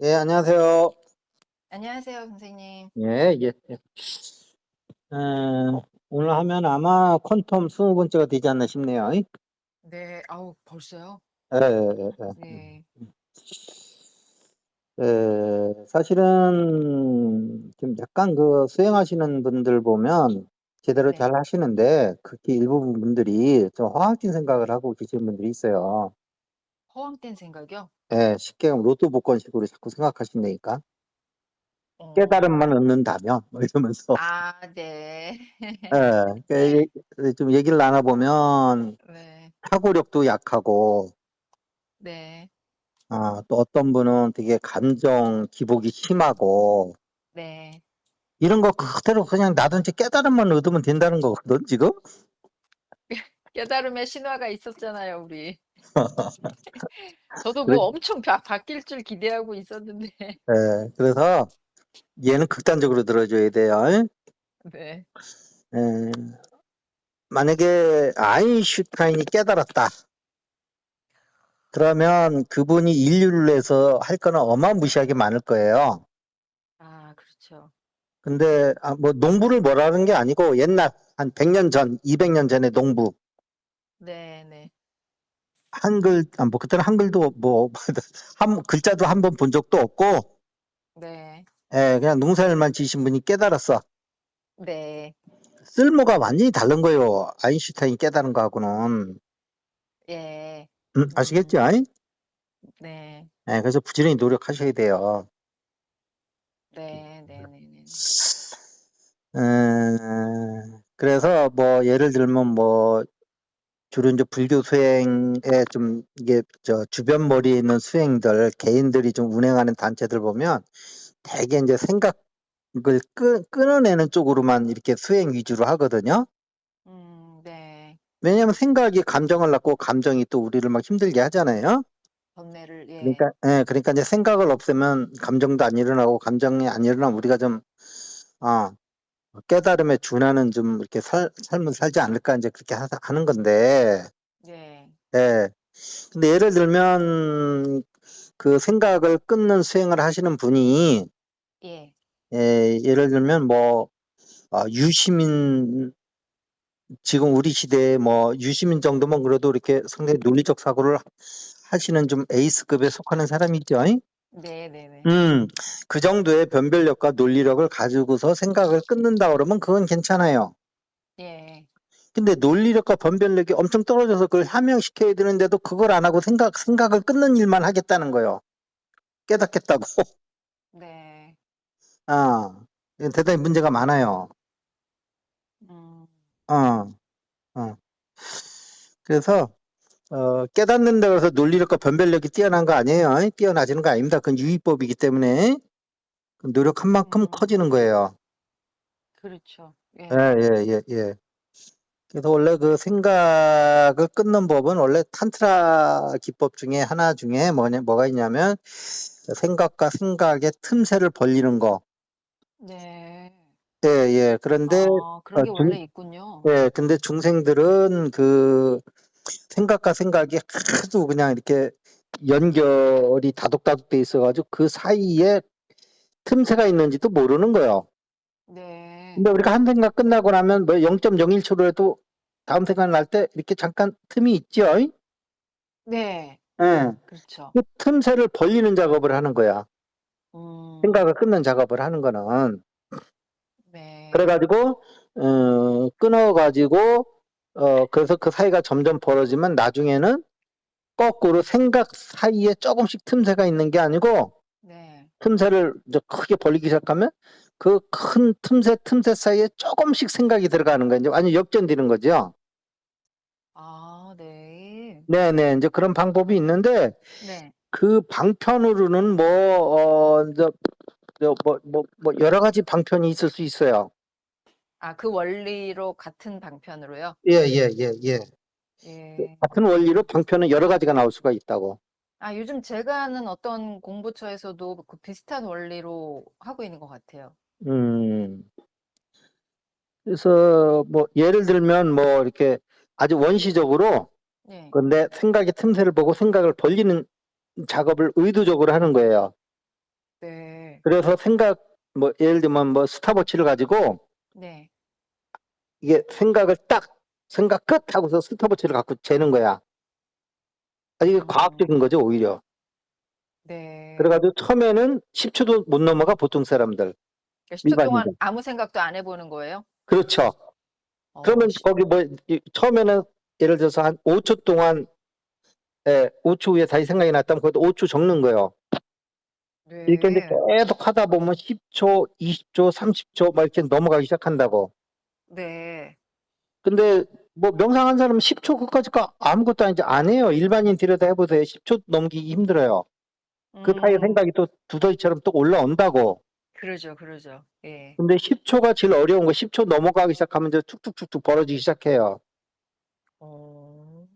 예, 안녕하세요. 안녕하세요, 선생님. 예, 예, 예. 오늘 하면 아마 퀀텀 20번째가 되지 않나 싶네요. 네. 아우 벌써요? 예, 예, 예. 네. 사실은 좀 약간 그 수행하시는 분들 보면 제대로 네. 잘 하시는데 특히 일부 분들이 좀 허황된 생각을 하고 계시는 분들이 있어요. 허황된 생각이요? 예, 쉽게 로또 복권식으로 자꾸 생각하신다니까. 깨달음만 어. 얻는다면 뭐 이러면서 아 네. 예, 좀 얘기를 나눠 보면 네. 사고력도 약하고 네. 또 어떤 분은 되게 감정 기복이 심하고 네. 이런 거 그대로 그냥 놔둔지 깨달음만 얻으면 된다는 거거든 지금. 깨달음의 신화가 있었잖아요, 우리. 저도 그래 뭐 엄청 바뀔 줄 기대하고 있었는데. 그래서 얘는 극단적으로 들어줘야 돼요. 네. 예. 만약에 아인슈타인이 깨달았다. 그러면 그분이 인류를 위해서 할 거는 어마무시하게 많을 거예요. 아 그렇죠. 근데 뭐 농부를 뭐라는 게 아니고 옛날 한 100년 전, 200년 전의 농부. 네네. 한글 뭐 그때는 한글도 뭐 한 글자도 한 번 본 적도 없고 네. 그냥 농사일만 지으신 분이 깨달았어. 네. 쓸모가 완전히 다른 거예요. 아인슈타인이 깨달은 거하고는. 예. 아시겠죠? 네. 그래서 부지런히 노력하셔야 돼요. 네. 네네네네. 그래서 뭐 예를 들면 뭐 주로 이제 불교 수행에 좀 이게 주변 머리에 있는 수행들 개인들이 좀 운행하는 단체들 보면 대개 이제 생각을 끊어내는 쪽으로만 이렇게 수행 위주로 하거든요. 네. 왜냐하면 생각이 감정을 낳고 감정이 또 우리를 막 힘들게 하잖아요. 번뇌를 예. 그러니까 이제 생각을 없애면 감정도 안 일어나고 감정이 안 일어나면 우리가 좀 어, 깨달음에 준하는 좀 이렇게 삶을 살지 않을까 이제 그렇게 하는 건데. 네. 예. 근데 예를 들면 그 생각을 끊는 수행을 하시는 분이 예. 예를 들면 뭐 유시민 지금 우리 시대에 뭐 유시민 정도면 그래도 이렇게 상당히 논리적 사고를 하시는 좀 에이스급에 속하는 사람이 있죠. 네네네. 음, 그 정도의 변별력과 논리력을 가지고서 생각을 끊는다 그러면 그건 괜찮아요. 예. 근데 논리력과 변별력이 엄청 떨어져서 그걸 함양시켜야 되는데도 그걸 안 하고 생각을 끊는 일만 하겠다는 거예요. 깨닫겠다고. 네. 이건 대단히 문제가 많아요. 음. 어, 어. 그래서 깨닫는다고 해서 논리력과 변별력이 뛰어난 거 아니에요. 뛰어나지는 거 아닙니다. 그건 유의법이기 때문에 노력한 만큼 커지는 음. 거예요. 그렇죠. 예, 예. 예, 예, 예. 그래서 원래 그 생각을 끊는 법은 원래 탄트라 기법 중에 하나 중에 뭐가 있냐면 생각과 생각의 틈새를 벌리는 거. 네. 예, 예. 그런데 아 그런 게 중, 원래 있군요. 예, 근데 중생들은 그 생각과 생각이 하도 그냥 이렇게 연결이 다독다독 돼 있어가지고 그 사이에 틈새가 있는지도 모르는 거예요. 네. 근데 우리가 한 생각 끝나고 나면 뭐 0.01초로 해도 다음 생각 날 때 이렇게 잠깐 틈이 있죠. 네. 예. 그렇죠. 그 틈새를 벌리는 작업을 하는 거야. 음. 생각을 끊는 작업을 하는 거는. 네. 그래가지고, 끊어가지고, 그래서 그 사이가 점점 벌어지면 나중에는 거꾸로 생각 사이에 조금씩 틈새가 있는 게 아니고, 네. 틈새를 이제 크게 벌리기 시작하면 그 큰 틈새 사이에 조금씩 생각이 들어가는 거예요. 이제 완전 역전되는 거죠. 아 네. 네네. 이제 그런 방법이 있는데, 네. 그 방편으로는 여러 가지 방편이 있을 수 있어요. 아 그 원리로 같은 방편으로요? 예, 예, 예, 예. 예. 같은 원리로 방편은 여러 가지가 나올 수가 있다고. 아 요즘 제가 아는 어떤 공부처에서도 그 비슷한 원리로 하고 있는 것 같아요. 음, 그래서 뭐 예를 들면 뭐 이렇게 아주 원시적으로 네. 근데 생각의 틈새를 보고 생각을 벌리는 작업을 의도적으로 하는 거예요. 그래서 뭐 예를 들면 뭐 스탑워치를 가지고 네. 이게 생각 끝 하고서 스탑워치를 갖고 재는 거야. 이게 과학적인 거죠, 오히려. 네. 그래가지고 처음에는 10초도 못 넘어가, 보통 사람들. 그러니까 10초 동안 일반인들. 아무 생각도 안 해보는 거예요? 그렇죠. 그러면 시- 거기 뭐 처음에는 예를 들어서 한 5초 동안 5초 후에 다시 생각이 났다면 그것도 5초 적는 거예요. 이렇게 이제 네. 계속 하다 보면 10초, 20초, 30초 막 이렇게 넘어가기 시작한다고. 네. 근데 뭐 명상한 사람은 10초 그까지가 아무것도 아니지 안 해요. 일반인 들여다 해보세요. 10초 넘기기 힘들어요. 그 사이에 생각이 또 두더지처럼 또 올라온다고. 그러죠, 그러죠. 예. 근데 10초가 제일 어려운 거. 10초 넘어가기 시작하면 이제 툭툭툭툭 벌어지기 시작해요. 어,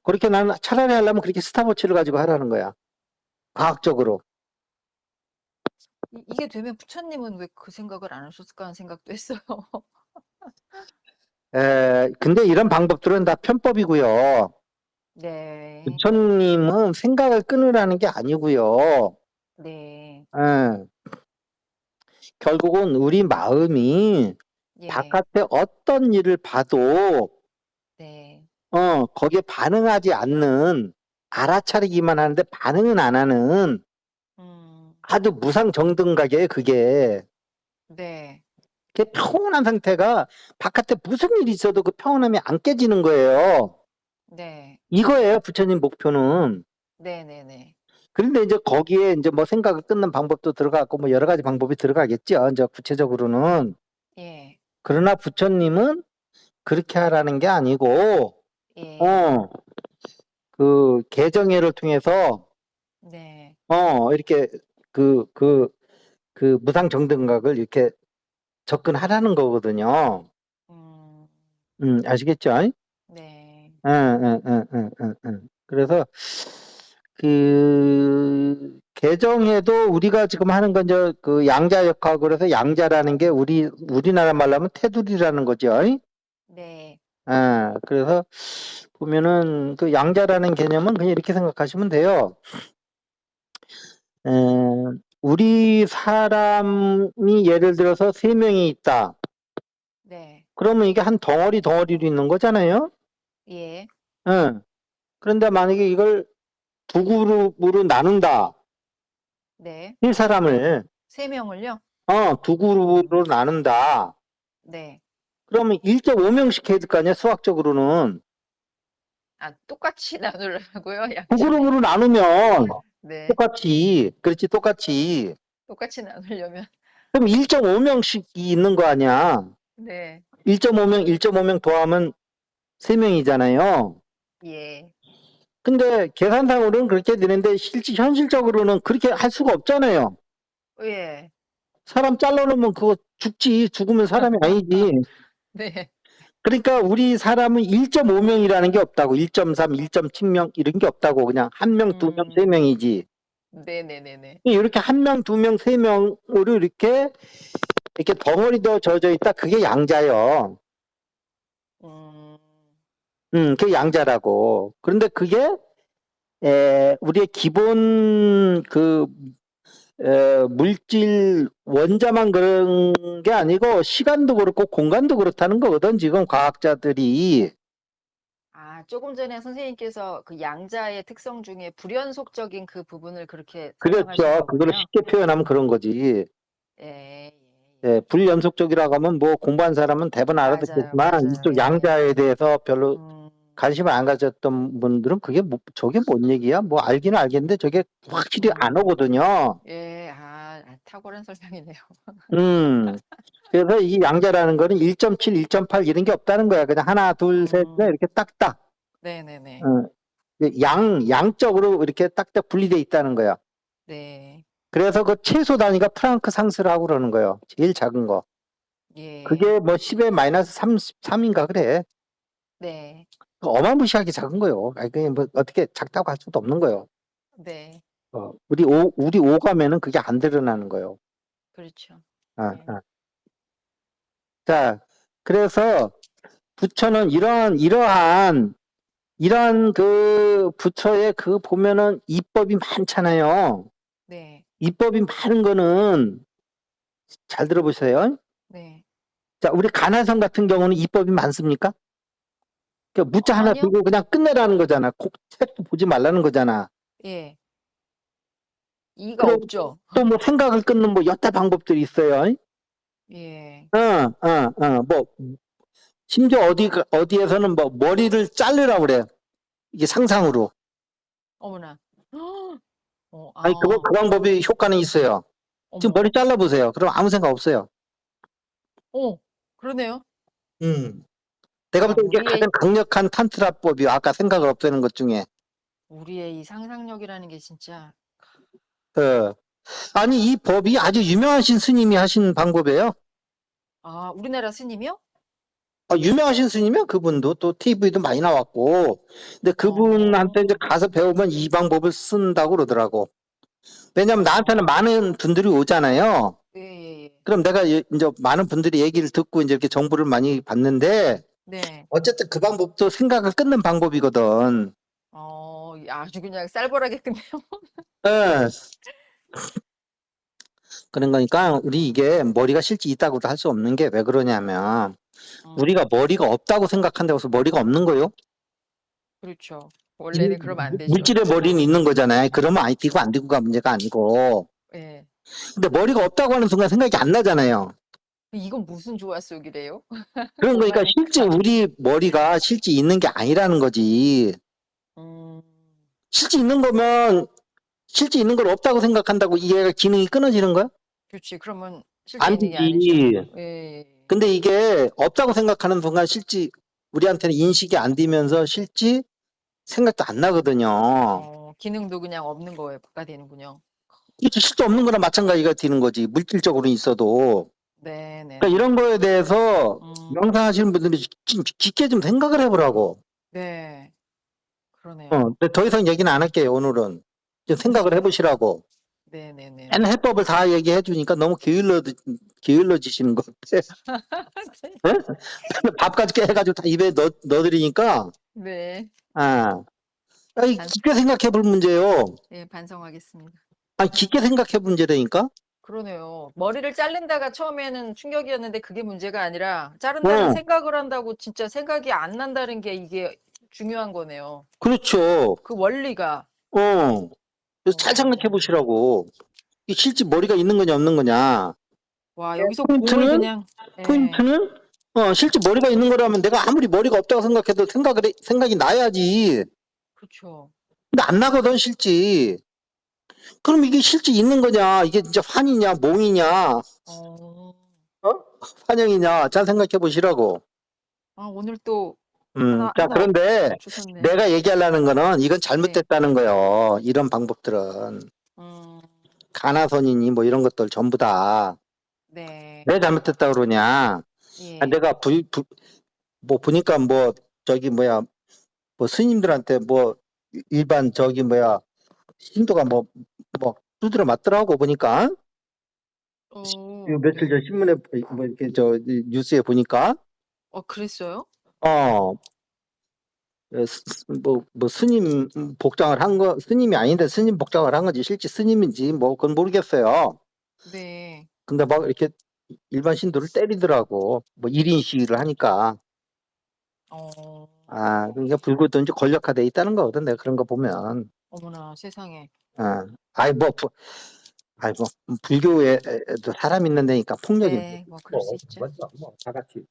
그렇게 나는 차라리 하려면 그렇게 스탑워치를 가지고 하라는 거야. 과학적으로. 이게 되면 부처님은 왜 그 생각을 안 하셨을까 하는 생각도 했어요. 근데 이런 방법들은 다 편법이고요. 네. 부처님은 생각을 끊으라는 게 아니고요. 네. 예, 결국은 우리 마음이 예. 바깥에 어떤 일을 봐도 네. 거기에 반응하지 않는, 알아차리기만 하는데 반응은 안 하는 음. 아주 무상정등각이에요, 그게. 네. 그게 평온한 상태가 바깥에 무슨 일이 있어도 그 평온함이 안 깨지는 거예요. 네. 이거예요, 부처님 목표는. 네네네. 그런데 이제 거기에 이제 뭐 생각을 끊는 방법도 들어가고 뭐 여러 가지 방법이 들어가겠죠. 이제 구체적으로는. 예. 그러나 부처님은 그렇게 하라는 게 아니고, 예. 그 개정회를 통해서 네. 이렇게 무상정등각을 이렇게 접근하라는 거거든요. 음. 아시겠죠? 네. 그래서 그 개정에도 우리가 지금 하는 건 이제 그 양자역학, 그래서 양자라는 게 우리나라 말로 하면 테두리라는 거죠. 네. 그래서 보면은 그 양자라는 개념은 그냥 이렇게 생각하시면 돼요. 우리 사람이 예를 들어서 3명이 있다. 네. 그러면 이게 한 덩어리로 있는 거잖아요. 예. 그런데 만약에 이걸 두 그룹으로 나눈다. 네. 이 사람을 3명을요? 두 그룹으로 나눈다. 네. 그러면 1.5명씩 해야 될 거 아니야, 수학적으로는. 아, 똑같이 나누려고요? 두 그룹으로 나누면 네. 똑같이. 똑같이 나누려면. 그럼 1.5명씩이 있는 거 아니야. 네. 1.5명 더하면 3명이잖아요. 예. 근데 계산상으로는 그렇게 되는데 현실적으로는 그렇게 할 수가 없잖아요. 예. 사람 잘라놓으면 그거 죽지. 죽으면 사람이 아니지. 네. 그러니까 우리 사람은 1.5명이라는 게 없다고. 1.3, 1.7명 이런 게 없다고. 그냥 1명, 2명, 3명이지. 네네네네. 이렇게 1명, 2명, 3명으로 이렇게 덩어리도 져져 있다. 그게 양자요. 음. 그게 양자라고. 그런데 그게 우리의 기본 물질 원자만 그런 게 아니고 시간도 그렇고 공간도 그렇다는 거거든. 지금 과학자들이. 아, 조금 전에 선생님께서 그 양자의 특성 중에 불연속적인 그 부분을 그렇게 설명하신 그렇죠. 그거를 거군요. 쉽게 표현하면 그런 거지. 예. 불연속적이라고 하면 뭐 공부한 사람은 대부분 맞아요, 알아듣겠지만 맞아요. 이쪽 예. 양자에 대해서 별로 관심을 안 가졌던 분들은 저게 뭔 얘기야? 뭐 알기는 알겠는데 저게 확실히 안 오거든요. 예, 탁월한 설명이네요. 그래서 이 양자라는 거는 1.7, 1.8 이런 게 없다는 거야. 그냥 하나, 둘, 셋, 넷 이렇게 딱딱. 네네네. 양적으로 이렇게 딱딱 분리돼 있다는 거야. 네. 그래서 그 최소 단위가 프랑크 상수라고 그러는 거예요. 제일 작은 거. 예. 그게 뭐 10의 마이너스 33인가 그래. 네. 어마무시하게 작은 거예요. 그냥 뭐 어떻게 작다고 할 수도 없는 거예요. 네. 우리 오감에는 그게 안 드러나는 거예요. 그렇죠. 네. 자, 그래서 부처는 이러한 그 부처의 그 보면은 이법이 많잖아요. 네. 이법이 많은 거는 잘 들어보세요. 네. 자, 우리 가나선 같은 경우는 이법이 많습니까? 그러니까 문자 하나 아니요? 들고 그냥 끝내라는 거잖아. 책도 보지 말라는 거잖아. 예. 이가 그리고 없죠. 또 뭐 생각을 끊는 뭐 여타 방법들이 있어요. 예. 뭐 심지어 어디에서는 뭐 머리를 자르라고 그래. 이게 상상으로. 어머나. 아니 그 방법이 효과는 있어요. 지금 어머. 머리 잘라보세요. 그럼 아무 생각 없어요. 그러네요. 내가 볼 때 이게 우리의 가장 강력한 탄트라법이요. 아까 생각을 없애는 것 중에. 이 상상력이라는 게 진짜 어. 아니 이 법이 아주 유명하신 스님이 하신 방법이에요. 우리나라 스님이요? 유명하신 스님이요. 그분도 또 TV도 많이 나왔고. 근데 그분한테 이제 가서 배우면 이 방법을 쓴다고 그러더라고. 왜냐면 나한테는 많은 분들이 오잖아요. 예. 그럼 내가 이제 많은 분들이 얘기를 듣고 이제 이렇게 정보를 많이 받는데 네. 어쨌든 그 방법도 생각을 끊는 방법이거든. 아주 그냥 쌀벌하게 끝내요. 예. 그런 거니까 우리 이게 머리가 실제 있다고도 할 수 없는 게 왜 그러냐면 우리가 머리가 없다고 생각한다고 해서 머리가 없는 거요. 그렇죠. 원래는 그러면 안 되죠. 물질의 머리는 있는 거잖아요. 그러면 아니 되고 안 되고가 문제가 아니고. 예. 근데 머리가 없다고 하는 순간 생각이 안 나잖아요. 이건 무슨 조화 속이래요? 그런 거니까 실제 오마이갓. 우리 머리가 실제 있는 게 아니라는 거지. 음. 실제 있는 거면 실제 있는 걸 없다고 생각한다고 이게 기능이 끊어지는 거야? 그렇지. 그러면 실제 안 있는 게 아니죠. 되지. 예. 근데 이게 없다고 생각하는 순간 실제 우리한테는 인식이 안 되면서 실제 생각도 안 나거든요. 기능도 그냥 없는 거가 되는군요. 이게 실제 없는 거랑 마찬가지가 되는 거지. 물질적으로 있어도. 네네. 그러니까 이런 거에 대해서 명상하시는 분들이 깊게 좀 생각을 해보라고. 네. 그러네요. 근데 더 이상 얘기는 안 할게요, 오늘은. 좀 생각을 해보시라고. 네네네. 맨 해법을 다 얘기해 주니까 너무 게을러지시는 것 같아. 네? 밥까지 해가지고 다 입에 넣어드리니까, 네. 깊게 생각해 볼 문제요. 네, 반성하겠습니다. 깊게 생각해 볼 문제라니까? 그러네요. 머리를 자른다가 처음에는 충격이었는데 그게 문제가 아니라 자른다는 생각을 한다고 진짜 생각이 안 난다는 게 이게 중요한 거네요. 그렇죠. 그 원리가. 그래서 잘 생각해 보시라고. 이게 실제 머리가 있는 거냐, 없는 거냐. 와, 여기서 공을 그냥. 포인트는, 실제 머리가 있는 거라면 내가 아무리 머리가 없다고 생각해도 생각이 나야지. 그렇죠. 근데 안 나거든, 실제. 그럼 이게 실제 있는 거냐, 이게 진짜 환이냐, 몽이냐, 환영이냐, 잘 생각해 보시라고. 오늘 또 자, 그런데 주셨네. 내가 얘기하려는 거는 이건 잘못됐다는 거예요. 이런 방법들은. 가나선이니 뭐 이런 것들 전부 다. 네. 왜 잘못됐다 그러냐. 예. 내가 뭐 보니까 뭐 저기 뭐야, 뭐 스님들한테 뭐 일반 저기 뭐야, 신도가 뭐 두드려 맞더라고 보니까. 며칠 전 신문에 뭐 이렇게 뉴스에 보니까. 그랬어요? 뭐 스님 복장을 한 거, 스님이 아닌데 스님 복장을 한 건지 실제 스님인지 뭐 그건 모르겠어요. 네. 근데 막 이렇게 일반 신도를 때리더라고. 뭐 1인 시위를 하니까. 그러니까 불교도 이제 권력화돼 있다는 거거든. 내가 그런 거 보면. 어머나 세상에. 불교에도 사람 있는 데니까 폭력이 네, 뭐 그럴 수 있죠. 다 같이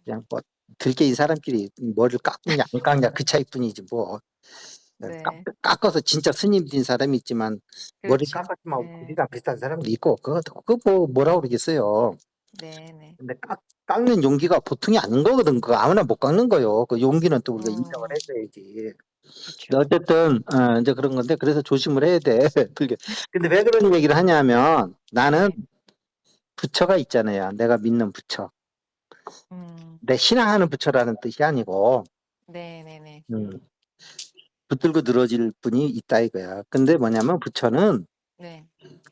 그냥 뭐 들게 이 사람끼리 머리를 깎느냐 안 깎냐 그 차이뿐이지 뭐. 네. 깎아서 진짜 스님 된 사람이 있지만 머리 그렇죠. 깎았지만 네. 우리랑 비슷한 사람도 있고 그거 뭐라고 그러겠어요. 네. 근데 깎는 용기가 보통이 아닌 거거든. 그거 아무나 못 깎는 거요. 그 용기는 또 우리가 인정을 해줘야지. 그렇죠. 어쨌든 이제 그런 건데 그래서 조심을 해야 돼. 불교. 근데 왜 그런 얘기를 하냐면 나는 부처가 있잖아요. 내가 믿는 부처. 내 신앙하는 부처라는 뜻이 아니고 네네네. 붙들고 늘어질 분이 있다 이거야. 근데 뭐냐면 부처는 네.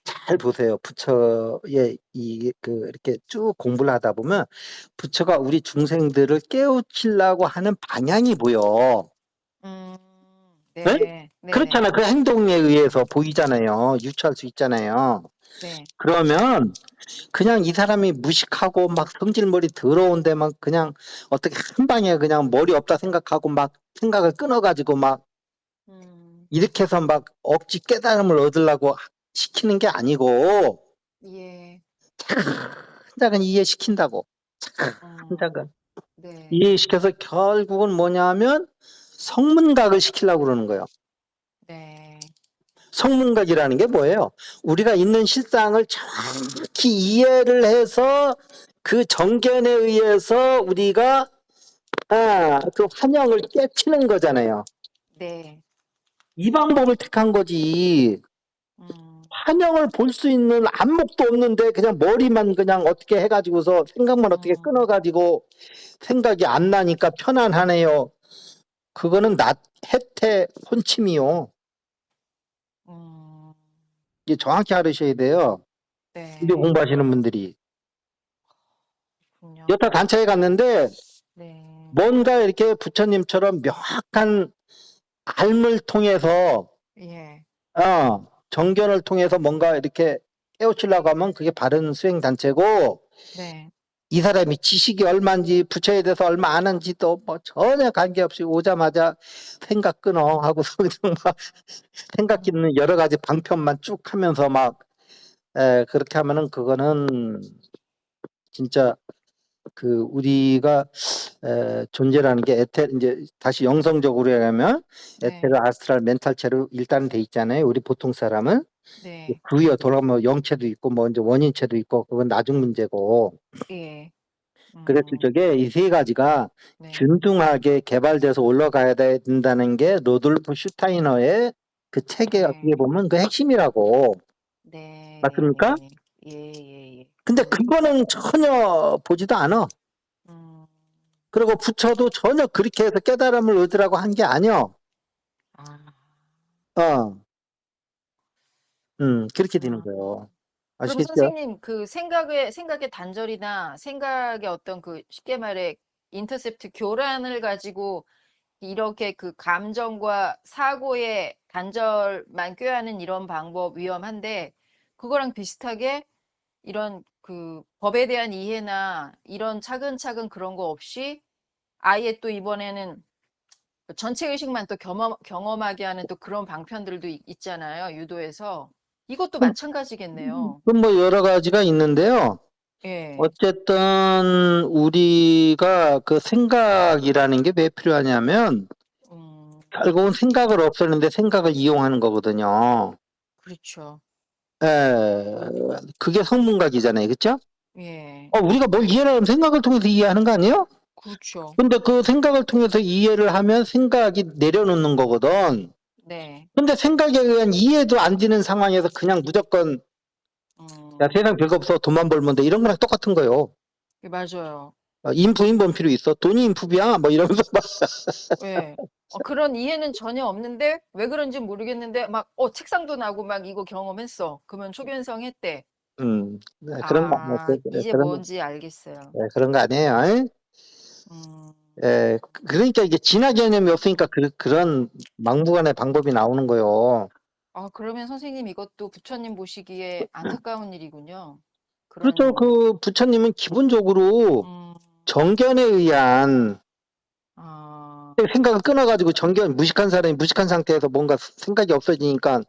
잘 보세요. 부처의 이렇게 쭉 공부를 하다 보면 부처가 우리 중생들을 깨우치려고 하는 방향이 보여. 예? 네. 그렇잖아. 네네. 그 행동에 의해서 보이잖아요. 유추할 수 있잖아요. 네. 그러면 그냥 이 사람이 무식하고 막 성질머리 더러운데 막 그냥 어떻게 한 방에 그냥 머리 없다 생각하고 막 생각을 끊어가지고 막 음. 이렇게 해서 막 억지 깨달음을 얻으려고 시키는 게 아니고 예. 차근차근 이해시킨다고. 음. 차근차근 네. 이해시켜서 결국은 뭐냐면 성문각을 시키려고 그러는 거예요. 네. 성문각이라는 게 뭐예요? 우리가 있는 실상을 정확히 이해를 해서 그 정견에 의해서 우리가 그 환영을 깨치는 거잖아요. 네. 이 방법을 택한 거지. 음. 환영을 볼 수 있는 안목도 없는데 그냥 머리만 그냥 어떻게 해가지고서 생각만 어떻게 음. 끊어가지고 생각이 안 나니까 편안하네요. 그거는 해태 혼침이요. 음. 이게 정확히 알으셔야 돼요. 우리 네. 공부하시는 분들이. 그렇군요. 여타 단체에 갔는데 네. 뭔가 이렇게 부처님처럼 명확한 알을 통해서 예. 정견을 통해서 뭔가 이렇게 깨우치려고 하면 그게 바른 수행 단체고 네. 이 사람이 지식이 얼마인지 부처에 대해서 얼마 아는지도 뭐 전혀 관계없이 오자마자 생각 끊어 하고서 그냥 막 생각 음. 있는 여러 가지 방편만 쭉 하면서 막 그렇게 하면은 그거는 진짜 그 우리가 존재라는 게 이제 다시 영성적으로 하면 네. 에테르 아스트랄 멘탈체로 일단 돼 있잖아요. 우리 보통 사람은 네. 그 위에 돌아가면 영체도 있고 뭐 이제 원인체도 있고 그건 나중 문제고 예. 그랬을 음. 적에 이 세 가지가 네. 균등하게 개발돼서 올라가야 된다는 게 로돌프 슈타이너의 그 책의 어떻게 네. 보면 그 핵심이라고. 맞습니까? 네. 예예예. 근데 그거는 전혀 보지도 않아. 음. 그리고 부처도 전혀 그렇게 해서 깨달음을 얻으라고 한 게 아니야. 아. 어, 그렇게 되는 음. 거예요. 그럼 아시겠죠? 선생님 그 생각의 단절이나 생각의 어떤 그 쉽게 말해 인터셉트 교란을 가지고 이렇게 그 감정과 사고의 단절만 꾀하는 이런 방법 위험한데 그거랑 비슷하게 이런 그 법에 대한 이해나 이런 차근차근 그런 거 없이 아예 또 이번에는 전체 의식만 또 경험하게 하는 또 그런 방편들도 있잖아요. 유도에서. 이것도 마찬가지겠네요. 그럼 뭐 여러 가지가 있는데요. 예. 어쨌든 우리가 그 생각이라는 게 왜 필요하냐면 음. 결국은 생각을 없애는데 생각을 이용하는 거거든요. 그렇죠. 그게 성문각이잖아요. 그쵸? 예. 우리가 뭘 이해를 하면 생각을 통해서 이해하는 거 아니에요? 그렇죠. 근데 그 생각을 통해서 이해를 하면 생각이 내려놓는 거거든. 네. 근데 생각에 의한 이해도 안 되는 상황에서 그냥 무조건 야 음. 세상 별거 없어 돈만 벌면 돼 이런 거랑 똑같은 거예요. 예 맞아요. 인품 필요 있어? 돈이 인품이야? 뭐 이러면서 막 예. 그런 이해는 전혀 없는데 왜 그런지 모르겠는데 막 책상도 나고 막 이거 경험했어. 그러면 초견성 했대. 그런 거 아니에요. 이제 뭔지 알겠어요. 그런 거 아니에요. 에? 음. 그러니까 이게 진화 개념이 없으니까 그런 막무가내 방법이 나오는 거예요. 그러면 선생님 이것도 부처님 보시기에 안타까운 일이군요. 그렇죠. 그런 그 부처님은 기본적으로 음. 정견에 의한 아. 생각을 끊어가지고 무식한 사람이 무식한 상태에서 뭔가 생각이 없어지니까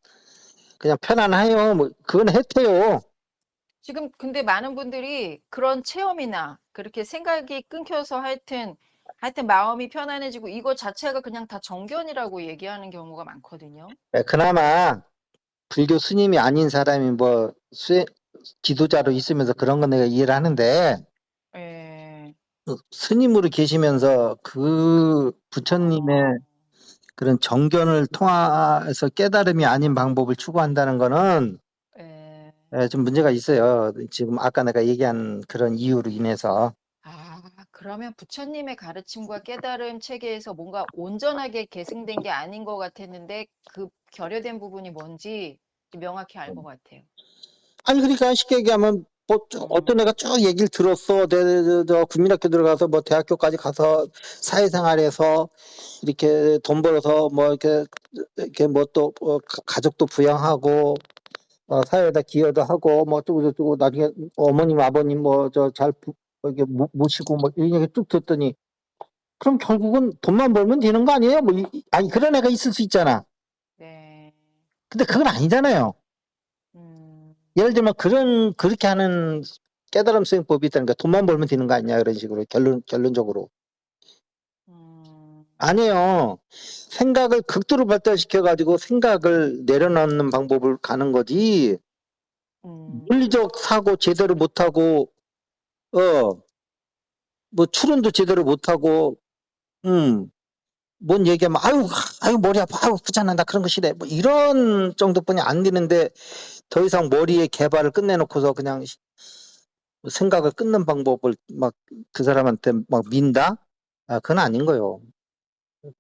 그냥 편안해요. 뭐 그건 해태요. 지금 근데 많은 분들이 그런 체험이나 그렇게 생각이 끊겨서 하여튼 마음이 편안해지고 이거 자체가 그냥 다 정견이라고 얘기하는 경우가 많거든요. 그나마 불교 스님이 아닌 사람이 뭐 지도자로 있으면서 그런 건 내가 이해를 하는데 예. 스님으로 계시면서 그 부처님의 어. 그런 정견을 통해서 깨달음이 아닌 방법을 추구한다는 거는 예. 좀 문제가 있어요. 지금 아까 내가 얘기한 그런 이유로 인해서. 그러면 부처님의 가르침과 깨달음 체계에서 뭔가 온전하게 계승된 게 아닌 것 같았는데 그 결여된 부분이 뭔지 명확히 알 것 같아요. 아니 그러니까 쉽게 얘기하면 어떤 애가 쭉 얘기를 들었어. 저 국민학교 들어가서 뭐 대학교까지 가서 사회생활에서 이렇게 돈 벌어서 뭐 이렇게 뭐 또 가족도 부양하고 사회에다 기여도 하고 뭐 어쩌고 나중에 어머님 아버님 뭐 저 잘 이렇게 모시고 뭐 이런 얘기 쭉 듣더니 그럼 결국은 돈만 벌면 되는 거 아니에요? 뭐 아니 그런 애가 있을 수 있잖아. 네. 근데 그건 아니잖아요. 음. 예를 들면 그렇게 하는 깨달음 수행법이 있다니까 돈만 벌면 되는 거 아니냐 이런 식으로 결론적으로 아니에요. 생각을 극도로 발달시켜 가지고 생각을 내려놓는 방법을 가는 거지. 물리적 사고 제대로 못하고 뭐 추론도 제대로 못하고 뭔 얘기하면 아유 머리 아파 아유 귀찮아 나 그런 거 싫어 뭐 이런 정도뿐이 안 되는데 더 이상 머리의 개발을 끝내놓고서 그냥 생각을 끊는 방법을 막 그 사람한테 막 민다? 그건 아닌 거예요.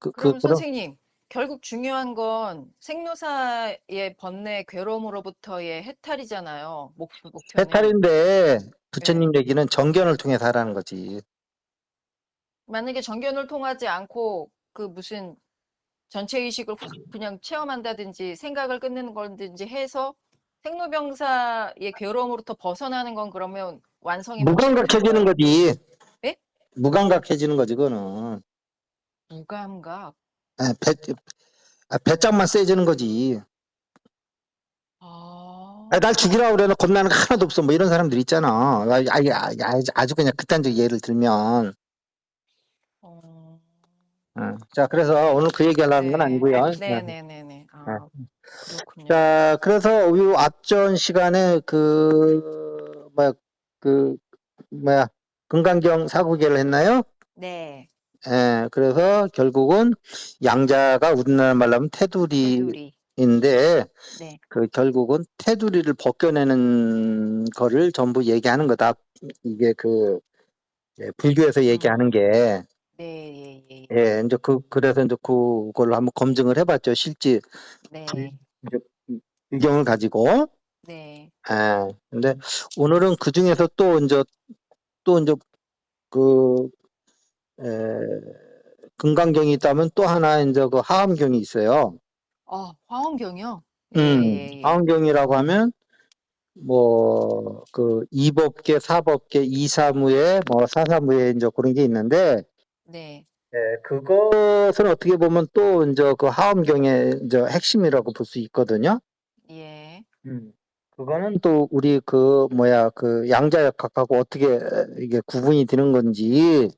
그러면 그런 선생님, 결국 중요한 건 생로사의 번뇌 괴로움으로부터의 해탈이잖아요. 목표는. 해탈인데 부처님 네. 얘기는 정견을 통해서 하라는 거지. 만약에 정견을 통하지 않고 그 무슨 전체 의식을 확 그냥 체험한다든지 생각을 끊는 거든지 해서 생로병사의 괴로움으로부터 벗어나는 건 그러면 완성이 못 시키는 무감각해지는 거예요? 거지. 네? 무감각해지는 거지 그거는. 무감각. 아, 배짱만 세지는 거지. 날 죽이라고 그래. 너 겁나는 거 하나도 없어. 뭐 이런 사람들 있잖아. 아주 그냥 극단적 예를 들면. 자, 그래서 오늘 그 얘기 하려는 건 아니고요. 네네네네. 그렇군요. 자, 그래서 우리 앞전 시간에 금강경 사구계를 했나요? 네. 예, 그래서 결국은 양자가 우리나라 말로 하면 테두리. 테두리인데, 네. 결국은 테두리를 벗겨내는 거를 전부 얘기하는 거다. 이게 불교에서 얘기하는 게. 네, 예. 예, 이제 그래서 이제 그걸로 한번 검증을 해봤죠. 실제 네. 이제 의경을 가지고. 네. 예, 근데 오늘은 그 중에서 또 이제 그, 금강경이 있다면 또 하나 이제 그 하엄경이 있어요. 화엄경이요? 예. 하엄경이라고 하면 뭐 이법계, 사법계, 이사무예, 뭐 사사무예 이제 그런 게 있는데, 네. 그것은 어떻게 보면 또 이제 그 하엄경의 이제 핵심이라고 볼 수 있거든요. 예. 그거는 또 우리 양자역학하고 어떻게 이게 구분이 되는 건지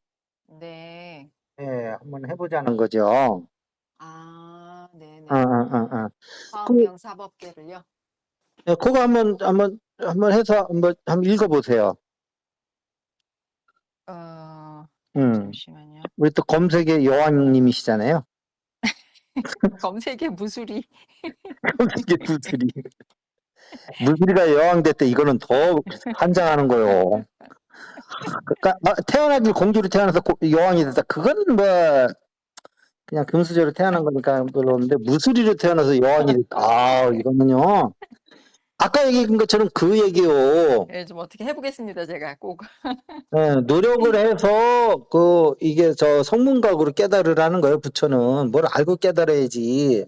네. 한번 해보자는 거죠. 네네. 그, 화엄경 사법계를요? 그거 한번 해서 한번 읽어보세요. 잠시만요. 우리 또 검색의 여왕님이시잖아요. 검색의 무수리. 검색의 무술이. 무술이가 여왕 됐대. 이거는 더 환장하는 거요. 그러니까 태어나길 공주로 태어나서 여왕이 됐다. 그건 뭐 그냥 금수저로 태어난 거니까 별로인데 무술이로 태어나서 여왕이 됐다. 이거는요. 아까 얘기한 것처럼 그 얘기요. 예, 좀 어떻게 해보겠습니다, 제가 꼭. 노력을 해서 이게 성문각으로 깨달으라는 거예요. 부처는 뭘 알고 깨달아야지.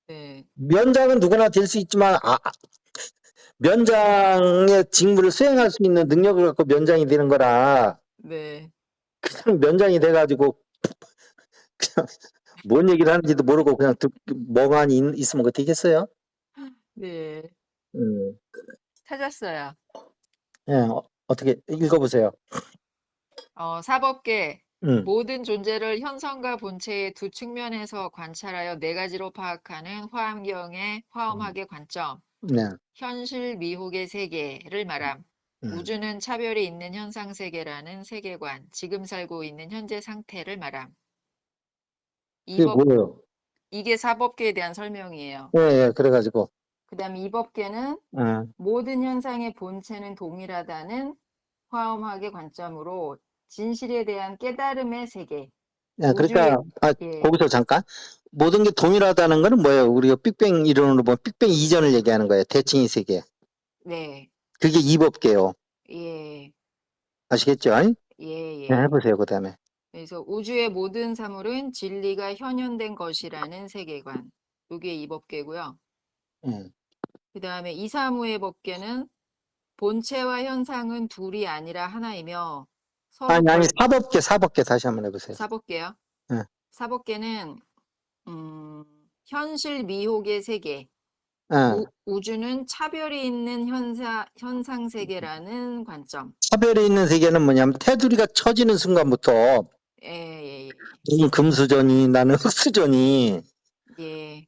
네. 면장은 누구나 될 수 있지만 면장의 직무를 수행할 수 있는 능력을 갖고 면장이 되는 거라. 네. 그냥 면장이 돼가지고 그냥 뭔 얘기를 하는지도 모르고 그냥 멍하니 있으면 어떻게 되겠어요? 네. 음. 찾았어요. 예, 어떻게 읽어보세요. 사법계. 모든 존재를 현성과 본체의 두 측면에서 관찰하여 네 가지로 파악하는 화엄경의 화엄학의 관점. 네. 현실 미혹의 세계를 말함. 우주는 차별이 있는 현상 세계라는 세계관, 지금 살고 있는 현재 상태를 말함. 그게 뭐예요? 이게 사법계에 대한 설명이에요. 예, 그래가지고. 그다음 이법계는 모든 현상의 본체는 동일하다는 화엄학의 관점으로 진실에 대한 깨달음의 세계. 그러니까 예. 거기서 잠깐 모든 게 동일하다는 거는 뭐예요? 우리가 빅뱅 이론으로 보면 빅뱅 이전을 얘기하는 거예요. 대칭의 세계. 네. 그게 이법계요. 예. 아시겠죠? 네, 예예. 해보세요. 그 다음에. 그래서 우주의 모든 사물은 진리가 현현된 것이라는 세계관. 요게 이 법계고요. 음. 그다음에 이사무의 법계는 본체와 현상은 둘이 아니라 하나이며 서로 아니, 사법계 다시 한번 해보세요. 사법계요. 예. 사법계는 현실 미혹의 세계. 예. 우주는 차별이 있는 현상 세계라는 관점. 차별이 있는 세계는 뭐냐면 테두리가 쳐지는 순간부터 예, 너는 금수저니 나는 흑수저니 예,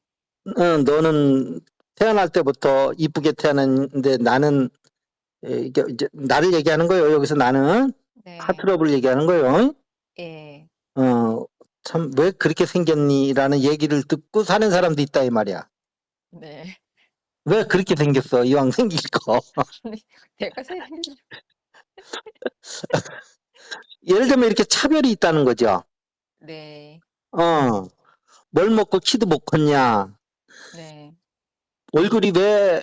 너는 태어날 때부터 이쁘게 태어났는데 나는 이게 이제 나를 얘기하는 거예요. 여기서 나는 네, 하트러블 얘기하는 거예요. 예, 참 왜 그렇게 생겼니라는 얘기를 듣고 사는 사람도 있다 이 말이야. 네. 왜 그렇게 생겼어? 이왕 생길 거. 내가 생긴 예를 들면 이렇게 차별이 있다는 거죠. 네, 어, 뭘 먹고 키도 못 컸냐? 네, 얼굴이 왜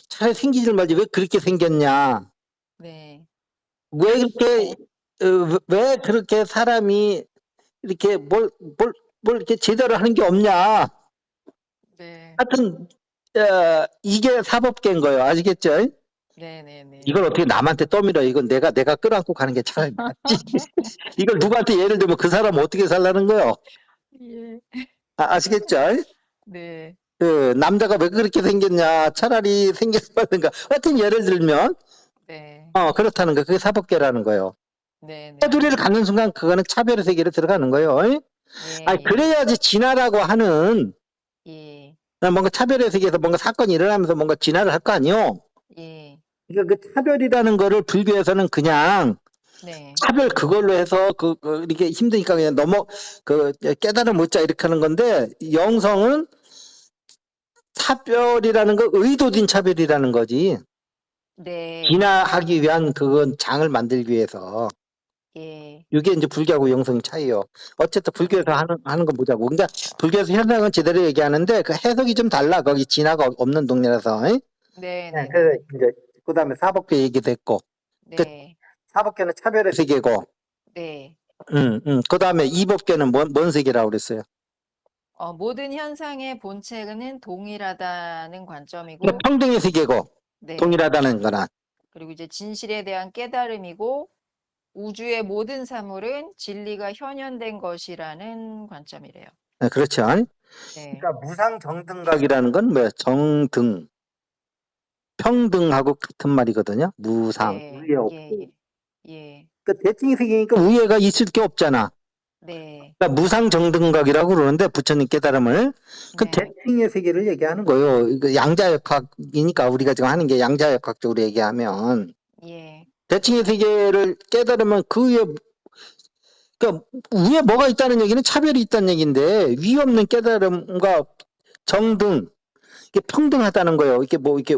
차라리 생기질 말지 왜 그렇게 생겼냐? 네, 왜 그렇게 왜 그렇게 사람이 이렇게 뭘 이렇게 제대로 하는 게 없냐? 네, 하여튼 이게 사법계인 거예요. 아시겠죠? 네, 네, 네. 이걸 어떻게 남한테 떠밀어? 이건 내가 끌어안고 가는 게 차라리 낫지. 이걸 누구한테 예를 들면 그 사람 어떻게 살라는 거요? 예, 아시겠죠? 네, 남자가 왜 그렇게 생겼냐? 차라리 생겼는가? 하여튼 예를 들면 네, 그렇다는 거. 그게 사법계라는 거예요. 네, 네, 테두리를 네, 갖는 순간 그거는 차별의 세계로 들어가는 거예요. 아니, 예, 그래야지 진화라고 하는 예, 뭔가 차별의 세계에서 뭔가 사건이 일어나면서 뭔가 진화를 할 거 아니요. 예, 그러니까 그 차별이라는 거를 불교에서는 그냥 네, 차별 그걸로 해서 이렇게 힘드니까 그냥 깨달음 얻자 이렇게 하는 건데 영성은 차별이라는 거 의도된 차별이라는 거지. 네, 진화하기 위한 그건 장을 만들기 위해서. 예, 이게 이제 불교하고 영성의 차이요. 어쨌든 불교에서 네, 하는 거 보자고. 그러니까 불교에서 현상은 제대로 얘기하는데 그 해석이 좀 달라. 거기 진화가 없는 동네라서. 네, 네, 네, 네, 그래서 네, 이제 그다음에 사법계 얘기도 했고. 그 네, 사법계는 차별의 세계고. 네. 그다음에 이법계는 뭔 세계라고 그랬어요? 모든 현상의 본체는 동일하다는 그러니까 관점이고, 평등의 세계고 네. 동일하다는 거나. 그리고 이제 진실에 대한 깨달음이고, 우주의 모든 사물은 진리가 현현된 것이라는 관점이래요. 네, 그렇죠. 네. 그러니까 무상정등각이라는 건 뭐야? 정등, 평등하고 같은 말이거든요. 무상, 네. 우애 예, 없고. 예. 예. 그러니까 대칭의 세계니까 우애가 있을 게 없잖아. 네. 그러니까 무상정등각이라고 그러는데 부처님 깨달음을 그 네. 대칭의 세계를 얘기하는 거예요. 이거 양자역학이니까 우리가 지금 하는 게 양자역학적으로 얘기하면 예. 대칭의 세계를 깨달으면 그 위에 그러니까 위에 뭐가 있다는 얘기는 차별이 있다는 얘기인데 위 없는 깨달음과 정등 이게 평등하다는 거예요. 이게 뭐 이게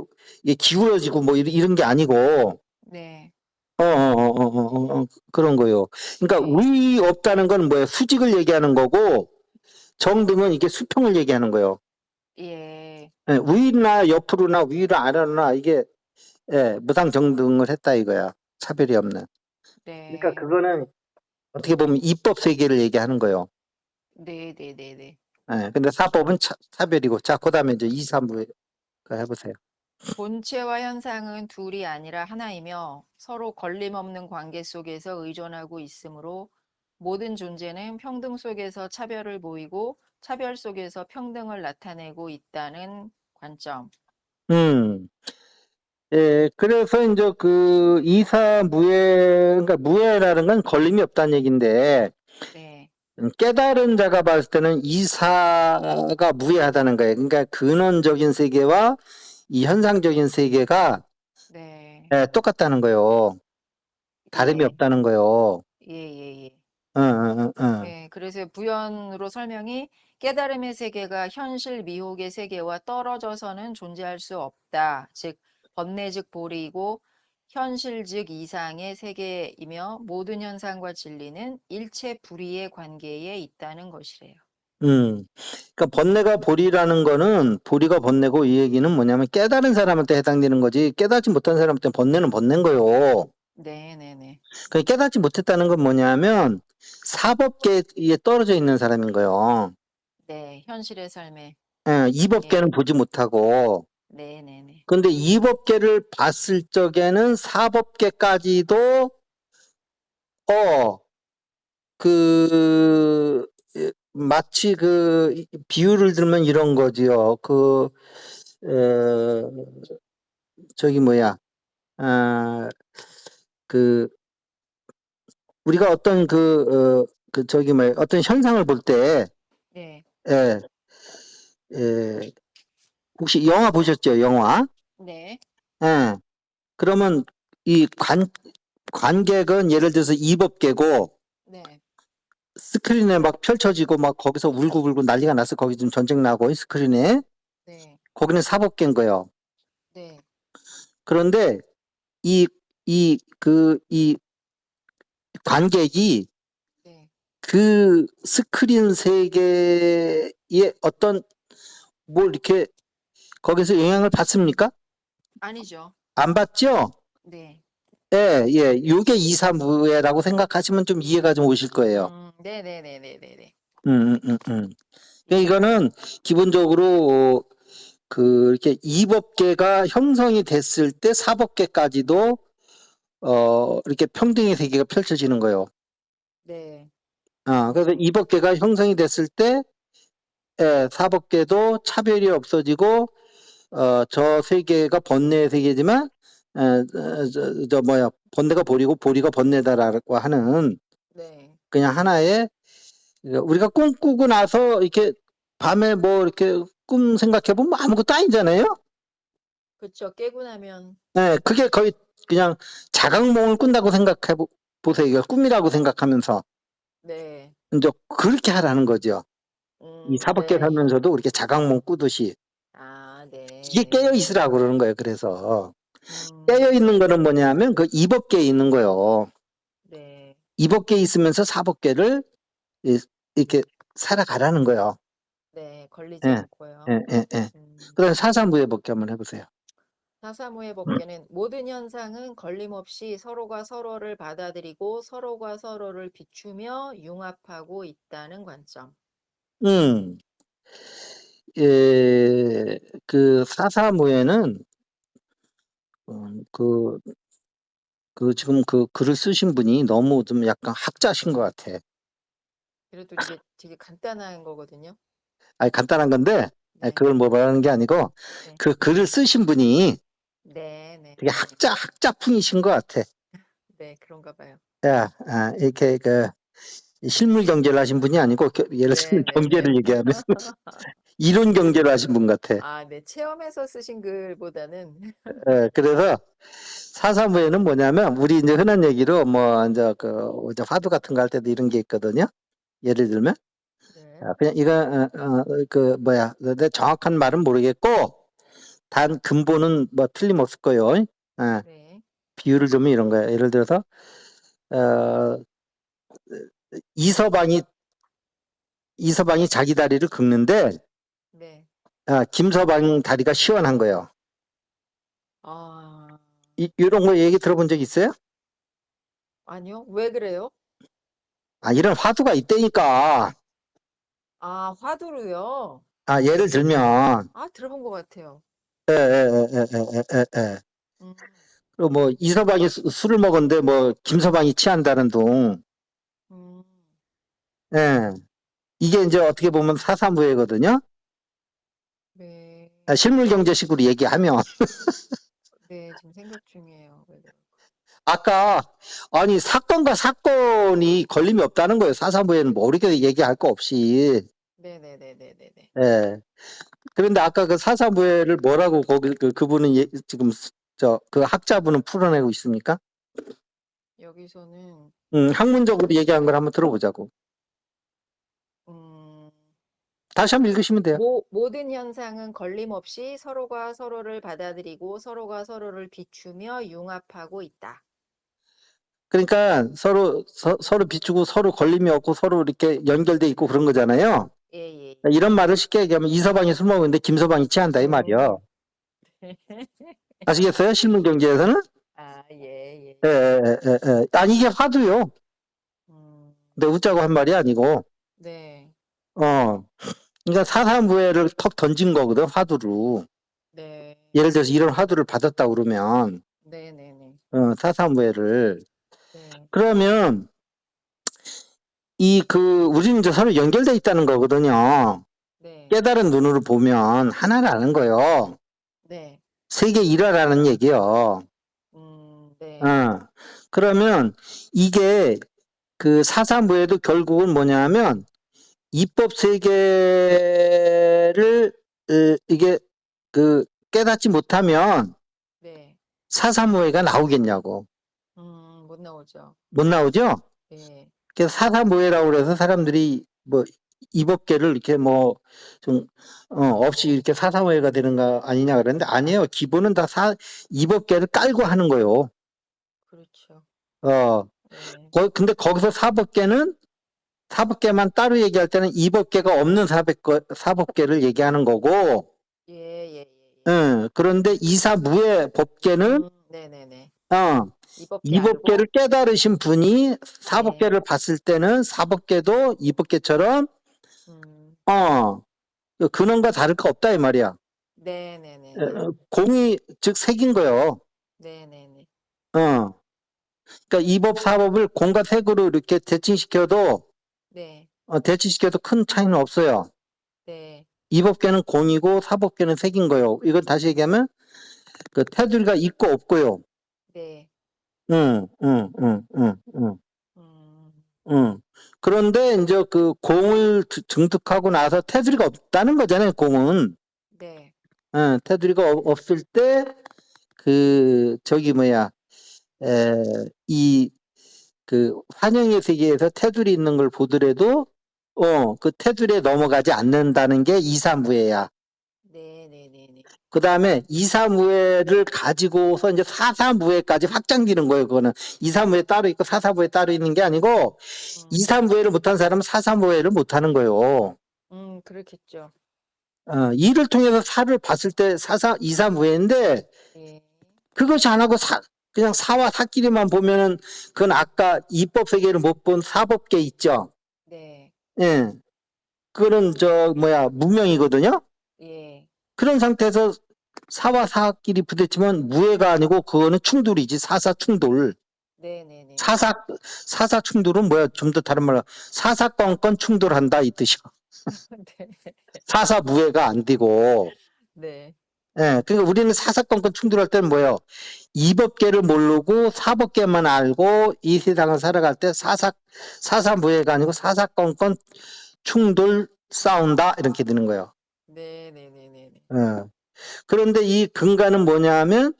기울어지고 뭐 이런 게 아니고 네. 그런 거예요. 그러니까 네. 위 없다는 건 뭐예요? 수직을 얘기하는 거고 정등은 이게 수평을 얘기하는 거예요. 예. 예, 위나 옆으로나 위로 아래로나 이게 무상정등을 했다 이거야. 차별이 없는. 그러니까 네. 그거는 어떻게 보면 입법 세계를 얘기하는 거예요. 네. 네. 네. 네. 근데 사법은 차별이고. 자, 그다음에 이제 2, 3부 해보세요. 본체와 현상은 둘이 아니라 하나이며 서로 걸림없는 관계 속에서 의존하고 있으므로 모든 존재는 평등 속에서 차별을 보이고 차별 속에서 평등을 나타내고 있다는 관점. 음, 그래서 이제 그 이사무예, 그러니까 무예라는 건 걸림이 없다는 얘기인데, 네, 깨달은 자가 봤을 때는 이사가 무예하다는 거예요. 그러니까 근원적인 세계와 이 현상적인 세계가 네, 똑같다는 거예요. 다름이 예, 없다는 거예요. 예, 예, 예. 응, 응, 응, 예, 그래서 부연으로 설명이 깨달음의 세계가 현실 미혹의 세계와 떨어져서는 존재할 수 없다. 즉, 번뇌 즉 보리이고 현실 즉 이상의 세계이며 모든 현상과 진리는 일체 불의의 관계에 있다는 것이래요. 그러니까 번뇌가 보리라는 거는 보리가 번뇌고 이 얘기는 뭐냐면 깨달은 사람한테 해당되는 거지 깨닫지 못한 사람한테 번뇌는 번뇌인 거요. 네네네. 그 깨닫지 못했다는 건 뭐냐면 사법계에 떨어져 있는 사람인 거예요. 네, 현실의 삶에. 예, 이법계는 예. 보지 못하고. 네네네. 근데 이법계를 봤을 적에는 사법계까지도 마치 비유를 들면 이런 거지요. 저기 뭐야, 아, 우리가 어떤 어떤 현상을 볼 때, 네. 예, 예, 혹시 영화 보셨죠? 영화? 네. 예. 그러면 이 관객은 예를 들어서 이법계고, 네. 스크린에 막 펼쳐지고 막 거기서 울고불고 난리가 났어. 거기 좀 전쟁 나고 스크린에. 네. 거기는 사법계인 거예요. 네. 그런데 이 관객이 네. 그 스크린 세계에 어떤 뭘 이렇게 거기서 영향을 받습니까? 아니죠. 안 받죠? 네. 예, 예. 요게 이사무예라고 생각하시면 좀 이해가 좀 오실 거예요. 네네네네네네. 그러니까 예. 이거는 기본적으로 이렇게 이법계가 형성이 됐을 때 사법계까지도 이렇게 평등의 세계가 펼쳐지는 거예요. 네. 그래서 이법계가 형성이 됐을 때 예, 사법계도 차별이 없어지고 저 세계가 번뇌의 세계지만 번뇌가 보리고 보리가 번뇌다라고 하는 네. 그냥 하나의 우리가 꿈꾸고 나서 이렇게 밤에 뭐 이렇게 꿈 생각해 보면 아무것도 아니잖아요. 그쵸. 깨고 나면 네, 그게 거의 그냥 자각몽을 꾼다고 생각해 보세요. 이거 꿈이라고 생각하면서 네. 이제 그렇게 하라는 거죠. 이 사법계 네. 살면서도 그렇게 자각몽 꾸듯이 아, 이게 깨어 네. 있으라고 그러는 거예요. 그래서 깨어 있는 네. 거는 뭐냐면 그 이법계에 있는 거예요. 네. 이법계에 있으면서 사법계를 이렇게 살아가라는 거예요. 네. 걸리지 예, 않고요. 예, 예, 예. 음. 그다음 사사무예법계 한번 해보세요. 사사모의 법계는 모든 현상은 걸림없이 서로가 서로를 받아들이고 서로가 서로를 비추며 융합하고 있다는 관점. 음, 예, 그 사사무예는 지금 그 글을 쓰신 분이 너무 좀 약간 학자신 것 같아. 그래도 이게 되게 간단한 거거든요. 아니, 간단한 건데, 네. 그걸 뭐 말하는 게 아니고, 네. 그 글을 쓰신 분이 네. 네. 되게 학자풍이신 것 같아. 네. 그런가 봐요. 야, 이렇게 실물 경제를 하신 분이 아니고, 예를 들면 네. 네. 네. 경제를 얘기하면 이론 경제를 하신 분 같아. 아, 네. 체험해서 쓰신 글보다는 그래서 사사무예는 뭐냐면, 우리 이제 흔한 얘기로 뭐, 이제 화두 같은 거 할 때도 이런 게 있거든요. 예를 들면. 네. 그냥 이거 내 정확한 말은 모르겠고 단 근본은 뭐 틀림없을 거예요. 네. 비유를 두면 이런 거예요. 예를 들어서 어, 이서방이 자기 다리를 긁는데 네. 김서방 다리가 시원한 거예요. 아, 이런 거 얘기 들어본 적 있어요? 아니요. 왜 그래요? 이런 화두가 있다니까. 아, 화두로요? 예를 들면 아, 들어본 것 같아요. 에에에에에에에 음. 그리고 뭐 이서방이 술을 먹었는데 뭐 김서방이 취한다는 둥. 음. 예. 이게 이제 어떻게 보면 사사무예거든요. 네. 실물 경제식으로 얘기하면 네, 지금 생각 중이에요. 왜 그럴까? 아까 아니 사건과 사건이 걸림이 없다는 거예요. 사사무예는 모르게 얘기할 거 없이. 네네네네네네. 예. 그런데 아까 그 사사무예를 뭐라고 거기 그분은 지금 그 학자분은 풀어내고 있습니까? 여기서는 학문적으로 얘기한 걸 한번 들어보자고. 음, 다시 한번 읽으시면 돼요. 모든 현상은 걸림없이 서로가 서로를 받아들이고 서로가 서로를 비추며 융합하고 있다. 그러니까 서로 비추고 서로 걸림이 없고 서로 이렇게 연결돼 있고 그런 거잖아요. 예, 이런 말을 쉽게 얘기하면 이서방이 술 먹는데 김서방이 취한다 이 말이야. 아시겠어요? 실문 경제에서는? 아, 예, 예. 예, 예, 예, 예. 아니 이게 화두요. 근데 웃자고 한 말이 아니고, 네, 그러니까 사사무예를 턱 던진 거거든 화두로. 네, 예를 들어서 이런 화두를 받았다 그러면, 네, 네, 네, 사사무예를 네, 그러면 우리는 이제 서로 연결돼 있다는 거거든요. 네, 깨달은 눈으로 보면 하나라는 거요. 네, 세계 일화라는 얘기요. 네, 어. 그러면 이게 그 사사무예도 결국은 뭐냐면 입법 세계를 이게 그 깨닫지 못하면 네. 사사무예가 나오겠냐고. 못 나오죠. 못 나오죠? 네, 그래서 사사무예라고 그래서 사람들이 뭐 입업계를 이렇게 뭐 좀 없이 이렇게 사사무예가 되는가 아니냐 그랬는데 아니에요. 기본은 다 입업계를 깔고 하는 거요. 그렇죠. 어. 네, 근데 거기서 사법계만 따로 얘기할 때는 입업계가 없는 사법계를 얘기하는 거고, 예, 예, 예, 예. 그런데 이사무예 법계는, 네, 네, 네. 어, 입법계 입업계를 알고, 깨달으신 분이 네, 사법계를 봤을 때는 사법계도 입법계처럼, 어, 근원과 다를 거 없다, 이 말이야. 네, 네, 네, 네, 공이, 즉, 색인 거요. 네, 네, 네, 어. 그러니까 이법, 사법을 공과 색으로 이렇게 네, 대칭시켜도 큰 차이는 없어요. 네, 이법계는 공이고 사법계는 색인 거요. 이건 다시 얘기하면 그 테두리가 있고 없고요. 네, 응, 응, 응, 응, 응, 음, 응. 그런데 이제 그 공을 증득하고 나서 테두리가 없다는 거잖아요, 공은. 네, 응, 테두리가 없을 때, 저기 뭐야, 이, 환영의 세계에서 테두리 있는 걸 보더라도, 그 테두리에 넘어가지 않는다는 게 이사무예야. 네, 네, 네, 네. 그 다음에 이사무예를 가지고서 이제 사사무예까지 확장되는 거예요. 그거는 이사무예 따로 있고 사사무예 따로 있는 게 아니고 이사무예를 못한 사람은 사사무예를 못하는 거예요. 그렇겠죠. 이를 통해서 사를 봤을 때 이사무예인데 예, 그것이 안 하고 그냥 사와 사끼리만 보면은 그건 아까 입법 세계를 못 본 사법계 있죠. 네, 예, 그거는 무명이거든요. 예, 그런 상태에서 사와 사끼리 부딪히면 무예가 아니고 그거는 충돌이지. 사사 충돌. 네, 네, 네, 네, 사사 충돌은 뭐야? 좀 더 다른 말로 사사건건 충돌한다 이 뜻이야. 네, 사사 무예가 안 되고. 네, 예, 그러니까 우리는 사사건건 충돌할 때는 뭐예요? 이법계를 모르고 사법계만 알고 이 세상을 살아갈 때 사사무예가 아니고 사사건건 충돌 싸운다 이렇게 되는 거예요. 네, 네, 네, 네, 네. 예. 그런데 이 근간은 뭐냐면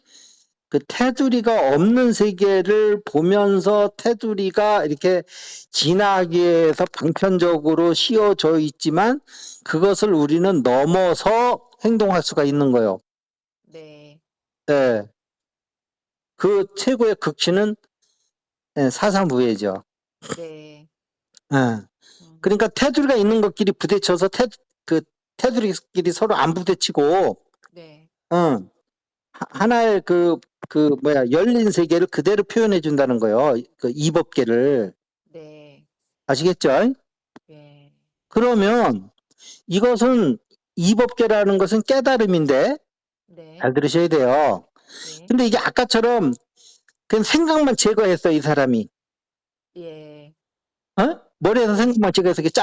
그 테두리가 없는 세계를 보면서 테두리가 이렇게 지나기 위해서 방편적으로 씌워져 있지만 그것을 우리는 넘어서 행동할 수가 있는 거예요. 네, 예. 그 최고의 극치는 사사무예죠. 네, 예. 그러니까 테두리가 있는 것끼리 부딪혀서 그 테두리끼리 서로 안 부딪히고, 네, 응. 하나의 열린 세계를 그대로 표현해 준다는 거예요. 그 이법계를. 네, 아시겠죠? 네, 그러면 이것은 이법계라는 것은 깨달음인데 네, 잘 들으셔야 돼요. 네, 근데 이게 아까처럼 그냥 생각만 제거했어, 이 사람이. 예, 머리에서 네, 생각만 제거해서 이렇게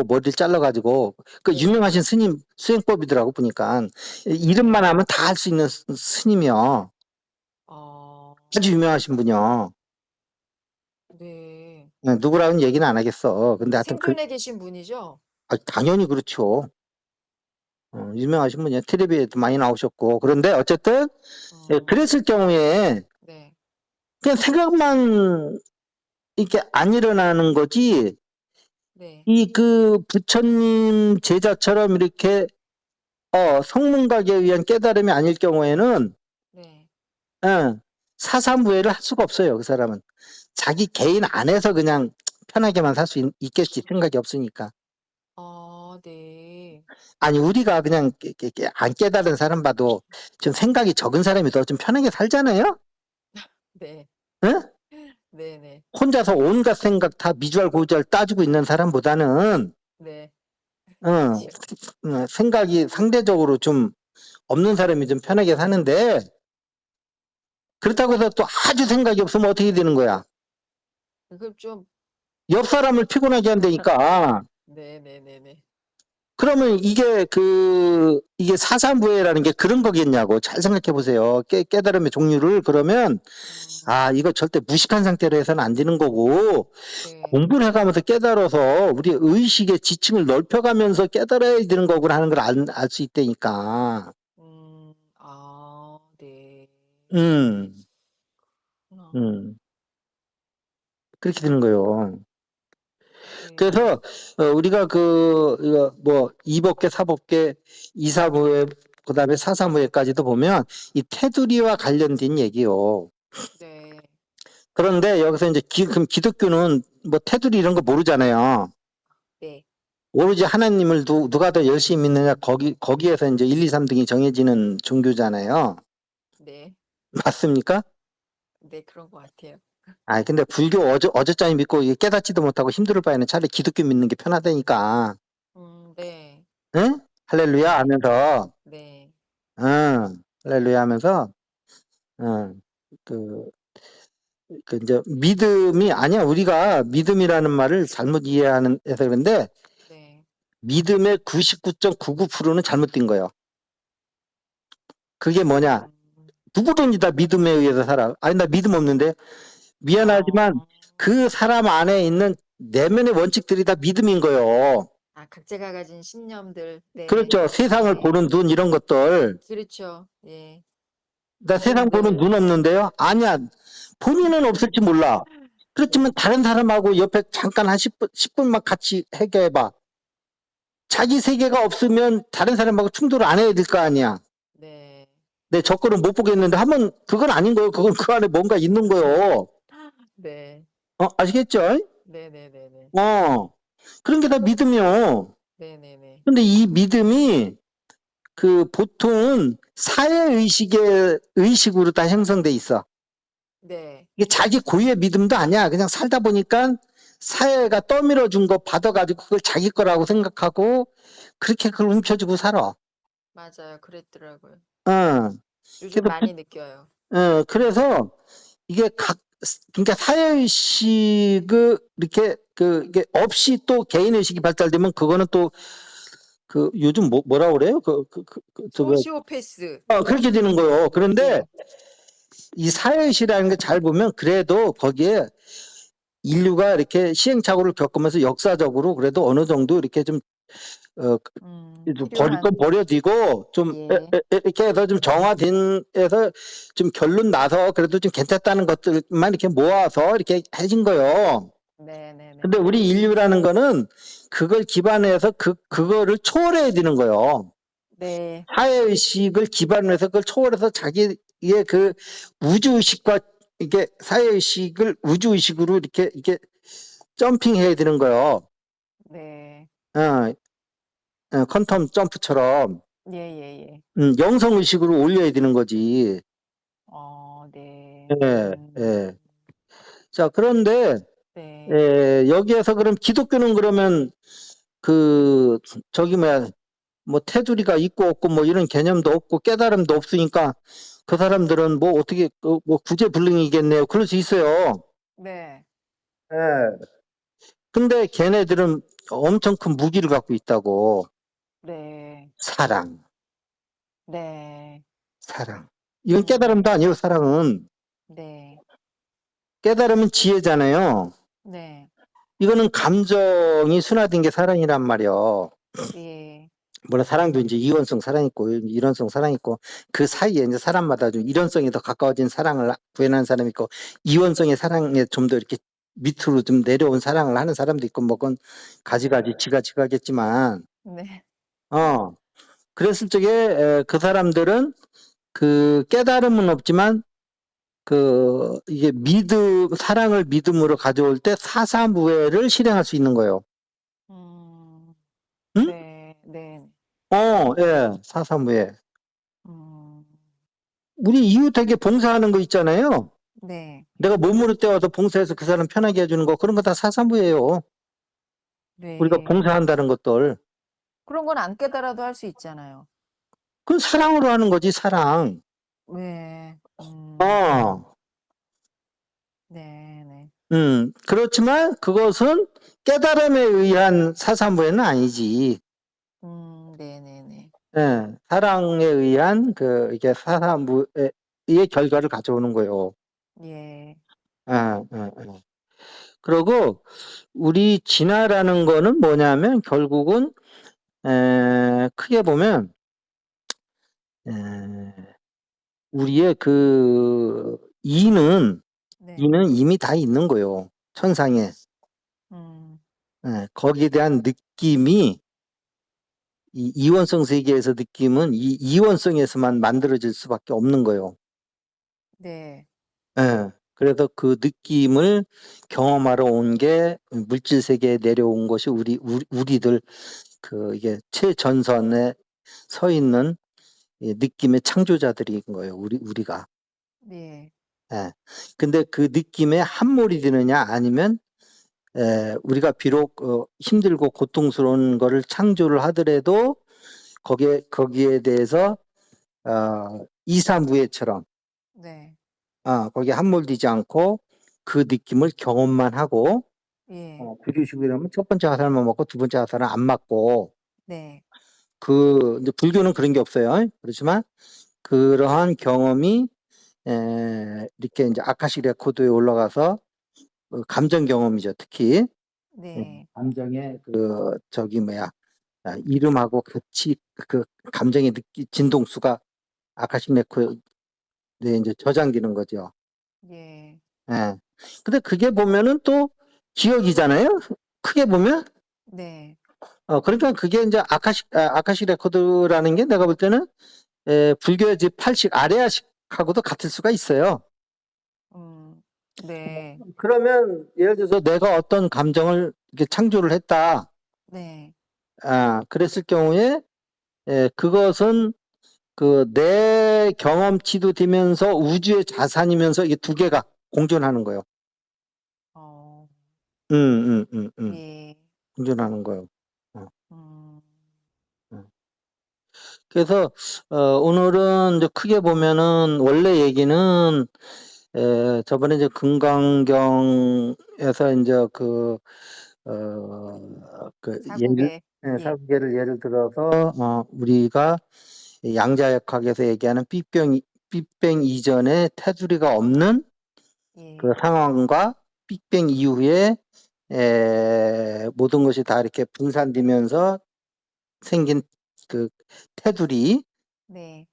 머리를 잘라가지고, 그 네, 유명하신 스님, 수행법이더라고, 보니까. 이름만 네, 하면 다 할 수 있는 스님이요. 어, 아주 유명하신 분이요. 네. 누구라는 얘기는 안 하겠어. 근데 하여튼 생존에 계신 분이죠? 당연히 그렇죠. 유명하신 분이에요. 텔레비에도 많이 나오셨고. 그런데 어쨌든, 그랬을 경우에 네, 그냥 생각만 이렇게 안 일어나는 거지, 네, 부처님 제자처럼 이렇게, 성문각에 의한 깨달음이 아닐 경우에는, 네. 어, 사사무예를 할 수가 없어요, 그 사람은. 자기 개인 안에서 그냥 편하게만 살 수 있겠지, 생각이 없으니까. 아, 네. 아니, 우리가 그냥 안 깨달은 사람 봐도 좀 생각이 적은 사람이 더 좀 편하게 살잖아요? 네. 응? 네네. 혼자서 온갖 생각 다 미주알 고주알 따지고 있는 사람보다는, 네. 응, 그렇죠. 생각이 상대적으로 좀 없는 사람이 좀 편하게 사는데, 그렇다고 해서 또 아주 생각이 없으면 어떻게 되는 거야? 그걸 좀, 옆 사람을 피곤하게 한다니까. 네네네네. 그러면 이게 사사무예라는 게 그런 거겠냐고. 잘 생각해 보세요. 깨달음의 종류를. 그러면, 이거 절대 무식한 상태로 해서는 안 되는 거고, 네. 공부를 해가면서 깨달아서 우리 의식의 지층을 넓혀가면서 깨달아야 되는 거구나 하는 걸 알 수 있다니까. 네. 음, 그렇구나. 음. 그렇게 되는 거예요. 네. 그래서, 우리가 이거 뭐, 이법계, 사법계, 이사무예, 그 다음에 사사무예까지도 보면, 이 테두리와 관련된 얘기요. 네. 그런데 여기서 이제 그럼 기독교는 뭐 테두리 이런 거 모르잖아요. 네. 오로지 하나님을 누가 더 열심히 믿느냐, 거기에서 이제 1, 2, 3등이 정해지는 종교잖아요. 네. 맞습니까? 네, 그런 것 같아요. 근데 불교 어저짱이 믿고 이게 깨닫지도 못하고 힘들 바에는 차라리 기독교 믿는 게 편하다니까. 네. 응? 할렐루야 네. 하면서, 네. 응, 할렐루야 하면서, 응, 그, 이제 믿음이 아니야. 우리가 믿음이라는 말을 잘못 이해하는 해서 그런데 네. 믿음의 99.99%는 잘못된 거예요. 그게 뭐냐? 누구든지 다 믿음에 의해서 살아. 아니, 나 믿음 없는데. 미안하지만 그 사람 안에 있는 내면의 원칙들이 다 믿음인 거예요. 각자가 가진 신념들. 네. 그렇죠. 세상을 네. 보는 눈 이런 것들. 그렇죠. 예. 나 세상 보는 눈 없는데요? 아니야. 본인은 없을지 몰라. 그렇지만 다른 사람하고 옆에 잠깐 한 10분만 같이 해결해봐. 자기 세계가 없으면 다른 사람하고 충돌을 안 해야 될 거 아니야. 네. 내 저거는 못 보겠는데 하면 그건 아닌 거예요. 그건 그 안에 뭔가 있는 거예요. 네. 아시겠죠? 네네네네. 그런 게 다 믿음이요. 네네네. 근데 이 믿음이 보통은 사회의식의 의식으로 다 형성돼 있어. 네. 이게 자기 고유의 믿음도 아니야. 그냥 살다 보니까 사회가 떠밀어 준 거 받아가지고 그걸 자기 거라고 생각하고 그렇게 그걸 움켜쥐고 살아. 맞아요. 그랬더라고요. 어. 요즘 그래서, 많이 느껴요. 그래서 이게 그러니까 사회의식을 이렇게 이게 없이 또 개인의식이 발달되면 그거는 또 요즘 뭐라 그래요? 소시오패스. 그렇게 되는 거예요. 그런데 네. 이 사회의식이라는 게 잘 보면 그래도 거기에 인류가 이렇게 시행착오를 겪으면서 역사적으로 그래도 어느 정도 이렇게 좀 버릴 건 필요한. 버려지고 좀 예. 이렇게 해서 좀 정화돼서 좀 결론 나서 그래도 좀 괜찮다는 것들만 이렇게 모아서 이렇게 해진 거예요. 네네네. 근데 우리 인류라는 거는 그걸 기반해서 그거를 초월해야 되는 거예요. 네. 사회의식을 기반으로 해서 그걸 초월해서 자기의 우주의식과 이게 사회의식을 우주의식으로 이렇게 점핑해야 되는 거예요. 네. 퀀텀 점프처럼. 예예예. 영성의식으로 올려야 되는 거지. 네. 예, 예. 자, 그런데, 네. 여기에서 그럼 기독교는 그러면 뭐 테두리가 있고 없고 뭐 이런 개념도 없고 깨달음도 없으니까 그 사람들은 뭐 어떻게, 뭐 구제불능이겠네요. 그럴 수 있어요. 네. 예. 근데 걔네들은 엄청 큰 무기를 갖고 있다고. 네. 사랑, 네. 사랑. 이건 깨달음도 아니에요, 사랑은. 네. 깨달음은 지혜잖아요. 네. 이거는 감정이 순화된 게 사랑이란 말이요. 예. 물론 사랑도 이제 이원성 사랑 있고 일원성 사랑 있고 그 사이에 이제 사람마다 좀 일원성이 더 가까워진 사랑을 구현하는 사람이 있고 이원성의 사랑에 좀 더 이렇게 밑으로 좀 내려온 사랑을 하는 사람도 있고 뭐 그건 가지가지 지가지가겠지만 네. 그랬을 적에 그 사람들은 깨달음은 없지만 이게 사랑을 믿음으로 가져올 때 사사무예를 실행할 수 있는 거예요. 음. 응? 네. 네. 예, 사사무예. 음, 우리 이웃에게 봉사하는 거 있잖아요. 네, 내가 몸으로 떼어서 봉사해서 그 사람 편하게 해주는 거, 그런 거 다 사사무예요. 우리가 네. 봉사한다는 것들. 그런 건 안 깨달아도 할 수 있잖아요. 그건 사랑으로 하는 거지, 사랑. 네, 어, 네, 네. 그렇지만 그것은 깨달음에 의한 사사무예는 아니지. 네, 네, 네. 예, 사랑에 의한 이게 사사무예의 결과를 가져오는 거예요. 예, 예, 예, 예. 그리고 우리 진화라는 거는 뭐냐면 결국은 크게 보면 에, 우리의 이는 네. 이는 이미 다 있는 거예요. 천상에. 음, 예, 거기에 대한 느낌이 이 이원성 세계에서 느낌은 이 이원성에서만 만들어질 수밖에 없는 거예요. 네, 예. 그래서 그 느낌을 경험하러 온 게 물질 세계에 내려온 것이 우리들 이게 최전선에 서 있는 이 느낌의 창조자들인 거예요. 우리가. 네, 예. 근데 그 느낌에 함몰이 드느냐 아니면 우리가 비록 힘들고 고통스러운 거를 창조를 하더라도 거기에 대해서 이사무예처럼 네, 거기에 함몰되지 않고 그 느낌을 경험만 하고 예, 불교식이라면 첫 번째 화살만 먹고 두 번째 화살은 안 맞고 네, 이제 불교는 그런 게 없어요. 그렇지만 그러한 경험이 이렇게 이제 아카시 레코드에 올라가서 감정 경험이죠. 특히 네, 감정의 이름하고 같이 그 감정의 진동수가 아카시 레코드에 이제 저장되는 거죠. 예, 예. 근데 그게 보면은 또 기억이잖아요. 크게 보면. 네, 그러니까 그게 이제 아카시 레코드라는 게 내가 볼 때는 불교의 집 8식 아레아식하고도 같을 수가 있어요. 네, 그러면 예를 들어서 내가 어떤 감정을 이렇게 창조를 했다. 네, 그랬을 경우에 그것은 내 경험치도 되면서 우주의 자산이면서 이게 두 개가 공존하는 거예요. 어, 음, 예, 공존하는 거예요. 어, 음, 어. 그래서 오늘은 이제 크게 보면은 원래 얘기는 저번에 이제 금강경에서 이제 사국에, 예, 사후계를 예를 들어서 우리가 양자역학에서 얘기하는 빅뱅 이전에 테두리가 없는 그 예, 상황과 빅뱅 이후에 모든 것이 다 이렇게 분산되면서 생긴 그 테두리 네,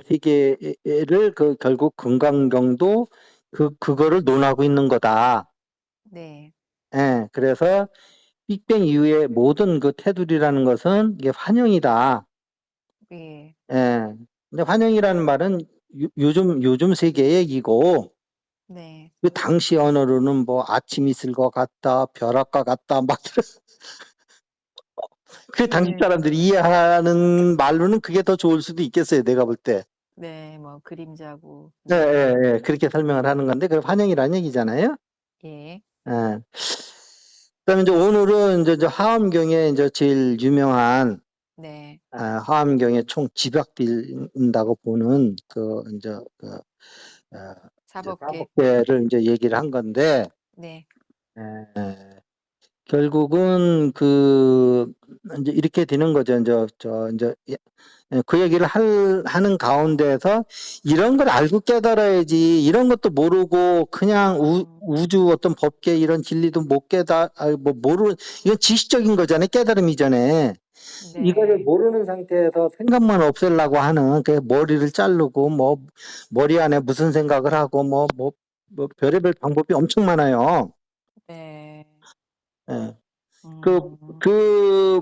세계를 결국 금강경도 그거를 논하고 있는 거다. 네, 예, 그래서 빅뱅 이후에 모든 그 테두리라는 것은 이게 환영이다. 예, 예. 근데 환영이라는 말은 요즘 세계 얘기고 네, 그 당시 언어로는 뭐 아침 이슬 것 같다, 벼락과 같다, 막 그 당시 네, 사람들이 이해하는 말로는 그게 더 좋을 수도 있겠어요. 내가 볼 때. 네, 뭐 그림자고, 예, 네, 예, 예. 그렇게 설명을 하는 건데 그 환영이라는 얘기잖아요. 예, 예. 그다음에 이제 오늘은 이제 저 하엄경에 이제 제일 유명한 네, 하엄경에 총 집약된다고 보는 이제 사법계, 사법계를 이제 얘기를 한 건데 네, 에, 결국은 이제 이렇게 되는 거죠. 그 얘기를 하는 가운데서 이런 걸 알고 깨달아야지 이런 것도 모르고 그냥 우주 어떤 법계 이런 진리도 못 이건 지식적인 거잖아요. 깨달음 이전에. 이거를 네, 모르는 상태에서 생각만 없애려고 하는 그 머리를 자르고 뭐 머리 안에 무슨 생각을 하고 뭐 별의별 방법이 엄청 많아요. 네, 예. 음,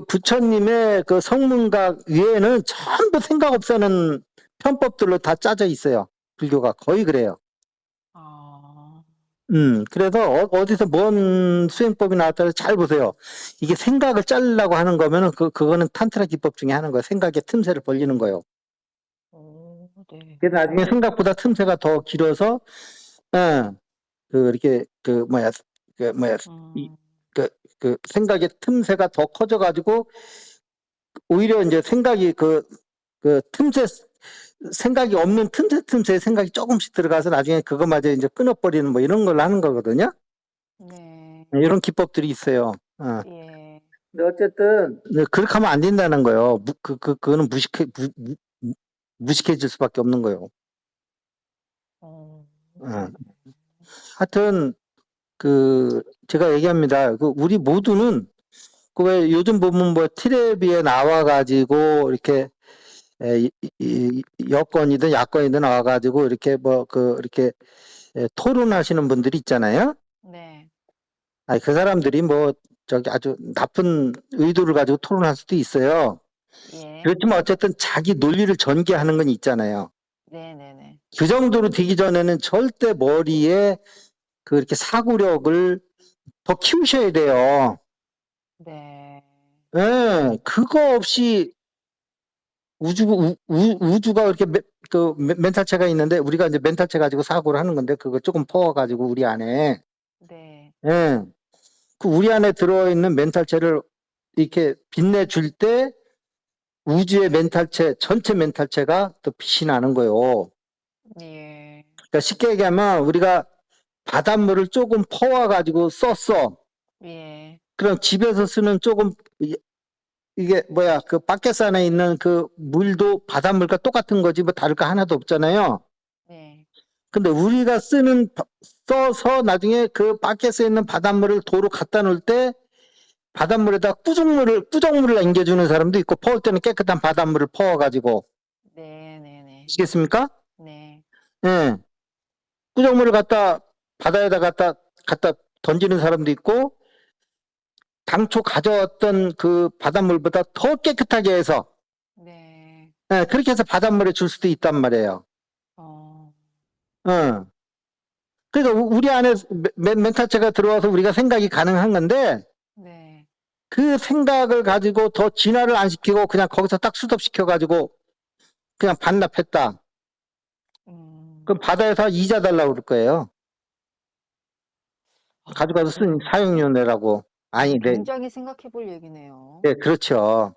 부처님의 그 성문각 위에는 전부 생각 없애는 편법들로 다 짜져 있어요. 불교가 거의 그래요. 아, 그래서 어디서 뭔 수행법이 나왔다 해서 잘 보세요. 이게 생각을 자르려고 하는 거면은 그거는 탄트라 기법 중에 하는 거예요. 생각의 틈새를 벌리는 거예요. 네. 그래서 나중에 생각보다 틈새가 더 길어서, 이렇게, 이, 음, 생각의 틈새가 더 커져가지고, 오히려 이제 생각이 생각이 없는 틈새에 생각이 조금씩 들어가서 나중에 그거마저 이제 끊어버리는 뭐 이런 걸 하는 거거든요. 네. 이런 기법들이 있어요. 예. 근데 어쨌든 그렇게 하면 안 된다는 거예요. 그거는 무식해질 수밖에 없는 거예요. 어, 하여튼 제가 얘기합니다. 우리 모두는 왜 요즘 보면 뭐 텔레비에 나와가지고 이렇게 여권이든 야권이든 나와가지고 이렇게 이렇게 토론하시는 분들이 있잖아요. 네. 아니, 그 사람들이 뭐 저기 아주 나쁜 의도를 가지고 토론할 수도 있어요. 예. 그렇지만 어쨌든 자기 논리를 전개하는 건 있잖아요. 네네네. 그 정도로 되기 전에는 절대 머리에 이렇게 사고력을 더 키우셔야 돼요. 네. 예, 그거 없이 우주가 이렇게 멘탈체가 있는데 우리가 이제 멘탈체 가지고 사고를 하는 건데 그거 조금 퍼가지고 우리 안에, 네. 예, 우리 안에 들어있는 멘탈체를 이렇게 빛내줄 때 우주의 멘탈체, 전체 멘탈체가 또 빛이 나는 거예요. 예. 그러니까 쉽게 얘기하면 우리가 바닷물을 조금 퍼와가지고 썼어. 예. 그럼 집에서 쓰는 조금, 이게 뭐야, 밖에서 안에 있는 물도 바닷물과 똑같은 거지, 뭐 다를 거 하나도 없잖아요. 네. 근데 우리가 써서 나중에 밖에서 있는 바닷물을 도로 갖다 놓을 때 바닷물에다 꾸정물을 남겨주는 사람도 있고, 퍼올 때는 깨끗한 바닷물을 퍼와가지고. 네네네. 아시겠습니까? 네. 예. 꾸정물을 바다에다 갖다 던지는 사람도 있고, 당초 가져왔던 그 바닷물보다 더 깨끗하게 해서, 네. 예, 그렇게 해서 바닷물에 줄 수도 있단 말이에요. 어, 응. 그러니까 우리 안에 멘탈체가 들어와서 우리가 생각이 가능한 건데, 네. 그 생각을 가지고 더 진화를 안 시키고 그냥 거기서 딱 수습시켜가지고 그냥 반납했다. 그럼 바다에서 이자 달라고 그럴 거예요. 가져가서 쓴 네. 사용료 내라고. 아니, 네. 굉장히 생각해 볼 얘기네요. 네, 그렇죠.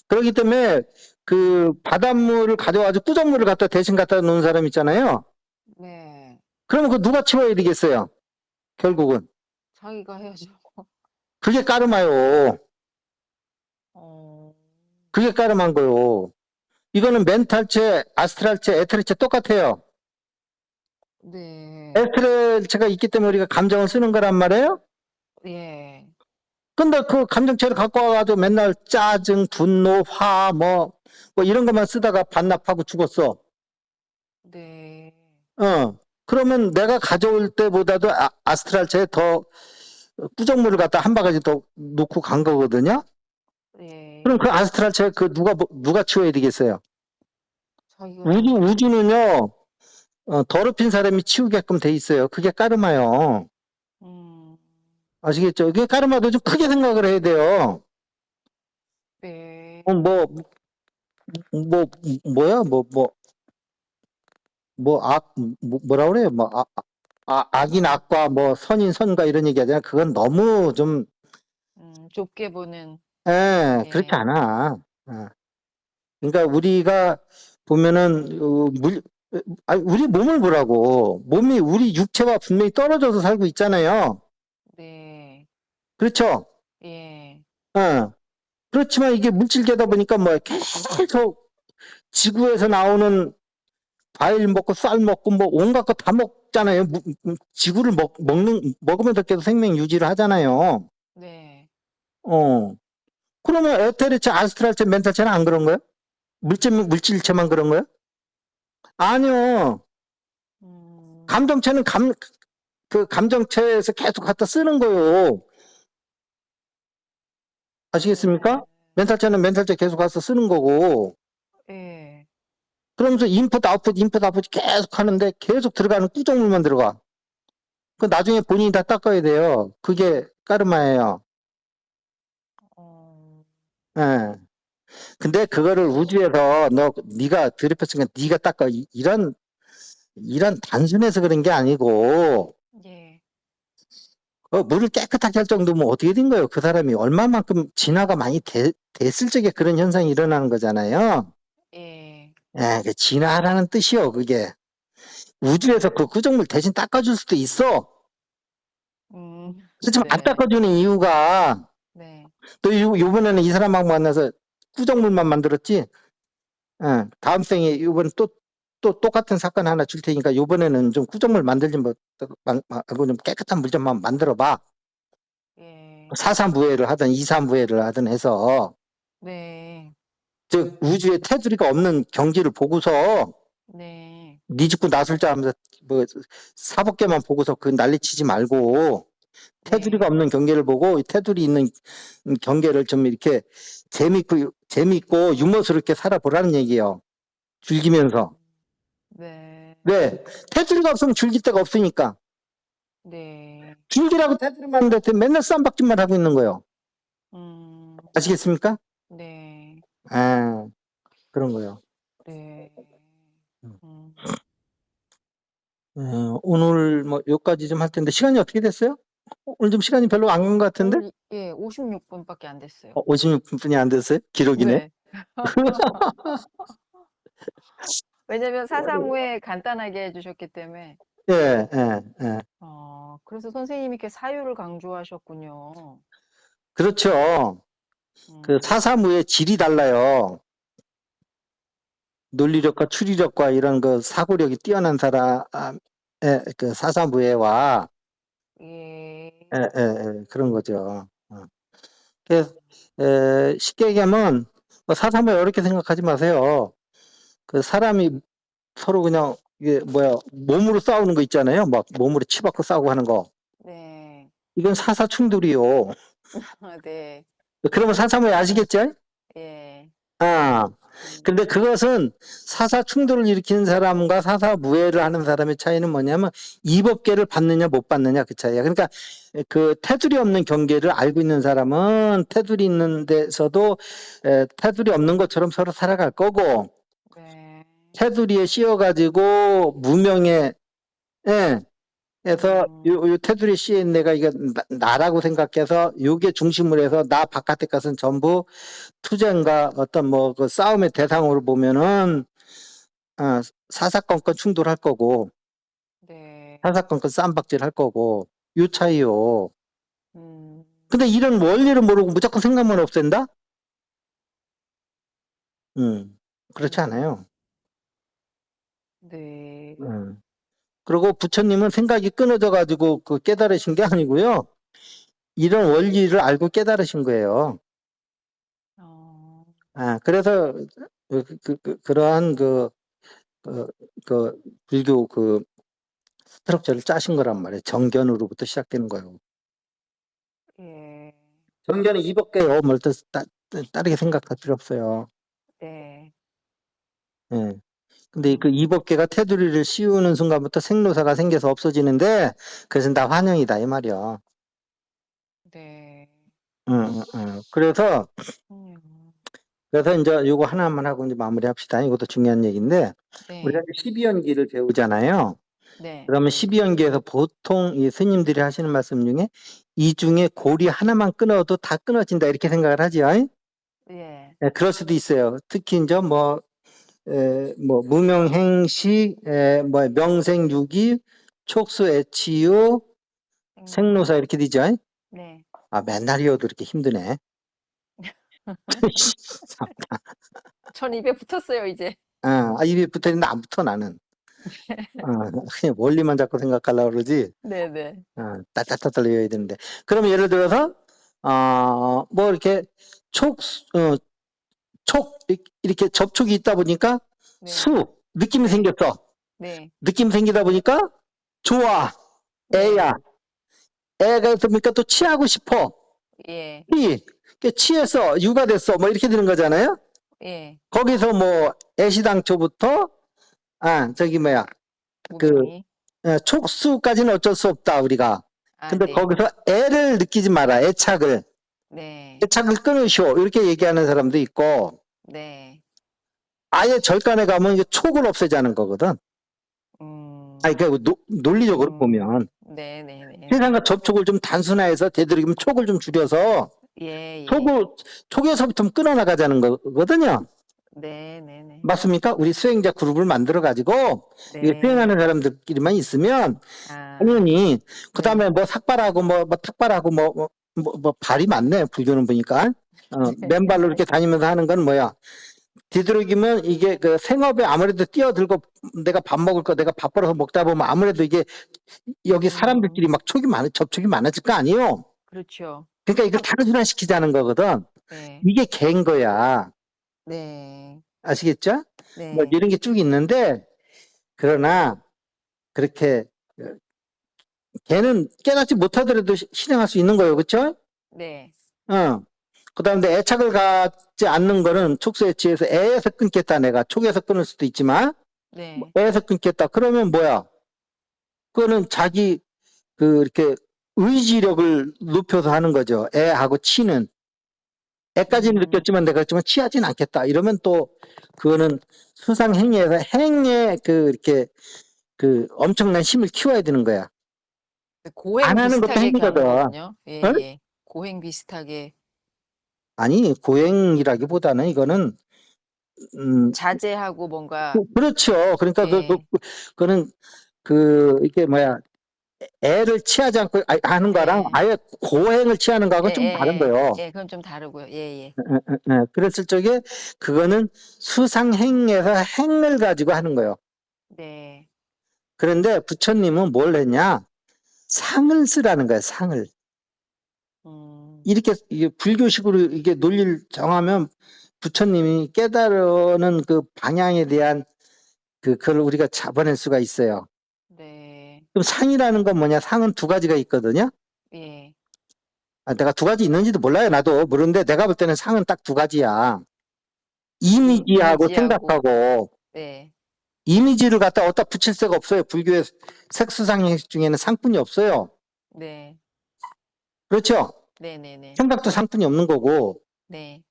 그렇기 때문에 바닷물을 가져와서 꾸정물을 대신 갖다 놓은 사람 있잖아요. 네. 그러면 누가 치워야 되겠어요? 결국은. 자기가 해야죠. 그게 까르마요. 어, 그게 까르마인 거요. 이거는 멘탈체, 아스트랄체, 에테르체 똑같아요. 네. 에스트랄체가 있기 때문에 우리가 감정을 쓰는 거란 말이에요. 예. 근데 감정체를 갖고 와가지고 맨날 짜증, 분노, 화, 뭐 이런 것만 쓰다가 반납하고 죽었어. 네. 그러면 내가 가져올 때보다도 아스트랄체에 더 꾸정물을 갖다 한 바가지 더 놓고 간 거거든요. 예. 그럼 아스트랄체 누가 치워야 되겠어요? 자기가 해야죠. 우주는요, 더럽힌 사람이 치우게끔 돼 있어요. 그게 까르마요. 아시겠죠? 그게 까르마도 좀 크게 생각을 해야 돼요. 네. 뭐야, 뭐라 그래요? 악인 악과 선인 선과 이런 얘기 하잖아요. 그건 너무 좀, 좁게 보는. 그렇지 예. 않아. 그러니까 우리가 보면은, 우리 몸을 보라고. 몸이 우리 육체와 분명히 떨어져서 살고 있잖아요. 네. 그렇죠? 예. 그렇지만 이게 물질계다 보니까 계속 지구에서 나오는 과일 먹고 쌀 먹고 온갖 거 다 먹잖아요. 지구를 먹으면서 계속 생명 유지를 하잖아요. 네. 그러면 에테르체, 아스트랄체, 멘탈체는 안 그런 거예요? 물질체만 그런 거예요? 아니요. 감정체는 감정체에서 계속 갖다 쓰는 거예요. 아시겠습니까? 멘탈체는 멘탈체 계속 가서 쓰는 거고. 예. 그러면서 인풋, 아웃풋 계속 하는데 계속 들어가는 꾸정물만 들어가. 그 나중에 본인이 다 닦아야 돼요. 그게 까르마예요. 어, 예. 근데 그거를 우주에서 네가 더럽혔으니까 네가 닦아 이런 단순해서 그런 게 아니고 예, 물을 깨끗하게 할 정도면 어떻게 된 거예요? 그 사람이 얼마만큼 진화가 많이 됐을 적에 그런 현상이 일어나는 거잖아요. 예, 예, 그 진화라는 뜻이요, 그게. 우주에서 그 구조물 대신 닦아줄 수도 있어. 그렇지만 안 네, 닦아주는 이유가 네, 또 요번에는 이 사람하고 만나서 구정물만 만들었지. 예, 다음 생에 이번 또 똑같은 사건 하나 줄 테니까 요번에는 좀 구정물 만들지 말고 좀 깨끗한 물 좀 만들어 봐. 예, 사삼부회를 하든 이삼부회를 하든 해서 네, 즉 우주에 테두리가 없는 경지를 보고서 네, 네 죽고 나술 자 하면서 뭐 사법계만 보고서 그 난리치지 말고 테두리가 네, 없는 경계를 보고 테두리 있는 경계를 좀 이렇게 재밌고 유머스럽게 살아보라는 얘기예요. 즐기면서. 네, 왜? 테두리가 없으면 즐길 데가 없으니까. 네, 즐기라고 테두리만 하는데 맨날 쌈박질만 하고 있는 거예요. 음, 아시겠습니까? 네, 아, 그런 거예요. 네, 음. 오늘 뭐 여기까지 좀 할 텐데 시간이 어떻게 됐어요? 오늘 좀 시간이 별로 안 간 것 같은데? 오늘, 예, 56분밖에 안 됐어요. 56분이 안 됐어요? 기록이네. 네. 왜냐면 사사무에 간단하게 해주셨기 때문에. 예, 예, 예. 그래서 선생님이 이렇게 사유를 강조하셨군요. 그렇죠. 그 음, 사사무의 질이 달라요. 논리력과 추리력과 이런 그 사고력이 뛰어난 사람의 그 사사무예와 예, 그런 거죠. 그래서 쉽게 얘기하면 뭐 사사무예 어렵게 생각하지 마세요. 그 사람이 서로 그냥 이게 뭐야 몸으로 싸우는 거 있잖아요. 막 몸으로 치받고 싸우고 하는 거. 네, 이건 사사 충돌이요. 네, 그러면 사사무예 아시겠죠? 예, 아, 음, 근데 그것은 사사 충돌을 일으키는 사람과 사사 무예를 하는 사람의 차이는 뭐냐면 이법계를 받느냐 못 받느냐 그 차이야. 그러니까 그 테두리 없는 경계를 알고 있는 사람은 테두리 있는 데서도 테두리 없는 것처럼 서로 살아갈 거고 네, 테두리에 씌어가지고 무명에 예, 해서 음, 요 테두리 씌인 내가 이거 나라고 생각해서 요게 중심으로 해서 나 바깥에 것은 전부 투쟁과 어떤 뭐 그 싸움의 대상으로 보면은 사사건건 충돌할 거고 네, 사사건건 쌈박질 할 거고 요 차이요. 음, 근데 이런 원리를 모르고 무조건 생각만 없앤다? 그렇지 음, 않아요. 네, 그리고 부처님은 생각이 끊어져 가지고 그 깨달으신 게 아니고요. 이런 원리를 알고 깨달으신 거예요. 어, 그래서 그러한 그, 그 불교 그 스트럭처를 짜신 거란 말이에요. 정견으로부터 시작되는 거예요. 예, 정견은 이법계요. 뭘 또 다르게 생각할 필요 없어요. 네, 예. 근데 그 음, 이법계가 테두리를 씌우는 순간부터 생로사가 생겨서 없어지는데 그것은 다 환영이다 이 말이야. 네, 그래서 음, 이제 요거 하나만 하고 이제 마무리합시다. 이것도 중요한 얘기인데 우리가 네, 이제 12연기를 배우잖아요. 네, 그러면 12연기에서 보통 이 스님들이 하시는 말씀 중에 이 중에 고리 하나만 끊어도 다 끊어진다 이렇게 생각을 하지요. 예, 예, 그럴 수도 있어요. 특히 이제 뭐 무명행시, 뭐 명생유기, 촉수애치유, 생로사, 생로사 이렇게 되죠. 네, 맨날 이어도 이렇게 힘드네. 전 입에 붙었어요, 이제. 입에 붙어있는데 안 붙어 나는. 그냥 원리만 자꾸 생각하려고 그러지. 네네. 따따따따 외워야 되는데. 그럼 예를 들어서 뭐 이렇게 촉, 어, 이렇게 접촉이 있다 보니까 네, 느낌이 네, 생겼어. 네, 느낌 생기다 보니까 좋아. 애야. 네, 애가 있으니까 또 취하고 싶어. 예, 이 취해서 유가 됐어. 뭐 이렇게 되는 거잖아요. 예, 거기서 뭐 애시당초부터 저기 뭐야 그 무명이. 촉수까지는 어쩔 수 없다, 우리가. 아, 근데 네. 거기서 애를 느끼지 마라, 애착을. 네. 애착을 끊으시오. 이렇게 얘기하는 사람도 있고, 네. 아예 절간에 가면 이게 촉을 없애자는 거거든. 아니, 그 논리적으로 보면. 네네네. 세상과 접촉을 좀 단순화해서 되도록이면 촉을 좀 줄여서 예, 예. 촉에서부터 끊어나가자는 거거든요. 네네네. 맞습니까? 우리 수행자 그룹을 만들어가지고, 이게 네. 수행하는 사람들끼리만 있으면, 아, 당연히, 그 네. 다음에 뭐 삭발하고 탁발하고 발이 많네, 불교는 보니까. 맨발로 이렇게 다니면서 하는 건 뭐야? 뒤돌아기면 이게 그 생업에 아무래도 뛰어들고 내가 밥 먹을 거 내가 밥 벌어서 먹다 보면 아무래도 이게 여기 사람들끼리 막 접촉이 많아질 거 아니에요? 그렇죠. 그러니까 이걸 단순화시키자는 거거든. 네. 이게 개인 거야. 네. 아시겠죠? 뭐 네. 이런 게 쭉 있는데, 그러나 그렇게 걔는 깨닫지 못하더라도 실행할 수 있는 거예요. 그렇죠? 네. 그다음에 애착을 갖지 않는 거는 촉수에 취해서 애에서 끊겠다. 내가 촉에서 끊을 수도 있지만 네. 애에서 끊겠다. 그러면 뭐야? 그거는 자기 이렇게 의지력을 높여서 하는 거죠. 애하고 치는. 애까지는 느꼈지만 내가 그렇지만 취하진 않겠다. 이러면 또 그거는 수상행위에서 행에 이렇게 엄청난 힘을 키워야 되는 거야. 고행 안 하는 것도 비슷하게 행위거든. 가는거군요. 예, 어? 예. 고행 비슷하게. 아니, 고행이라기보다는 이거는 자제하고 뭔가, 그렇죠. 그러니까 예. 그거는 이게 뭐야, 애를 취하지 않고 하는 거랑 예. 아예 고행을 취하는 거하고 예, 좀 다른 예, 거예요. 예. 그건 좀 다르고요. 예, 예. 그랬을 적에 그거는 수상행에서 행을 가지고 하는 거예요. 네. 그런데 부처님은 뭘 했냐? 상을 쓰라는 거예요. 상을. 이렇게 이게 불교식으로 이게 논리를 정하면 부처님이 깨달으는 그 방향에 대한 그걸 우리가 잡아낼 수가 있어요. 네. 그럼 상이라는 건 뭐냐? 상은 두 가지가 있거든요. 예. 내가 두 가지 있는지도 몰라요. 나도 모르는데 내가 볼 때는 상은 딱 두 가지야. 이미지하고 이미지하고, 생각하고. 네. 이미지를 갖다 어디다 붙일 새가 없어요. 불교의 색수상식 중에는 상품이 없어요. 네. 그렇죠? 네네네. 생각도 상품이 없는 거고. 네.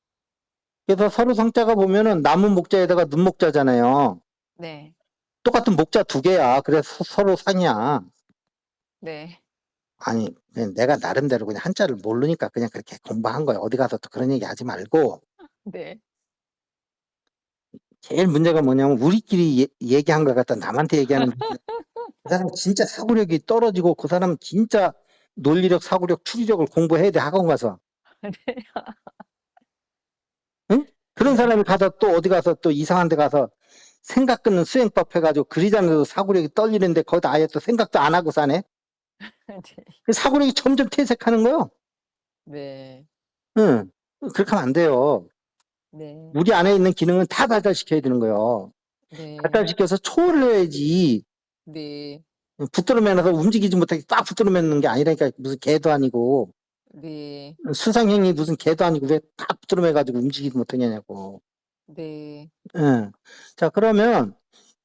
그래서 서로 상자가 보면은 나무 목자에다가 눈 목자잖아요. 네. 똑같은 목자 두 개야. 그래서 서로 상이야. 네. 아니, 그냥 내가 나름대로 그냥 한자를 모르니까 그냥 그렇게 공부한 거야. 어디 가서 또 그런 얘기 하지 말고. 네. 제일 문제가 뭐냐면 우리끼리 얘기한 걸 갖다 남한테 얘기하는 그 사람 진짜 사고력이 떨어지고 그 사람 진짜 논리력, 사고력, 추리력을 공부해야 돼. 학원 가서. 네. 응? 그런 네. 사람이 가서 또 어디 가서 또 이상한 데 가서 생각 끊는 수행법 해가지고 그리자면서 사고력이 떨리는데 거기다 아예 또 생각도 안 하고 사네. 그 사고력이 점점 퇴색하는 거요. 네. 응. 그렇게 하면 안 돼요. 네. 우리 안에 있는 기능은 다 발달시켜야 되는 거예요. 네. 발달시켜서 초월을 해야지. 네. 붙들어 매놔서 움직이지 못하게 딱 붙들어 매는 게 아니라니까. 무슨 개도 아니고 네. 수상행위 무슨 개도 아니고 왜 딱 붙들어 매가지고 움직이지 못하냐고. 네. 응. 자, 그러면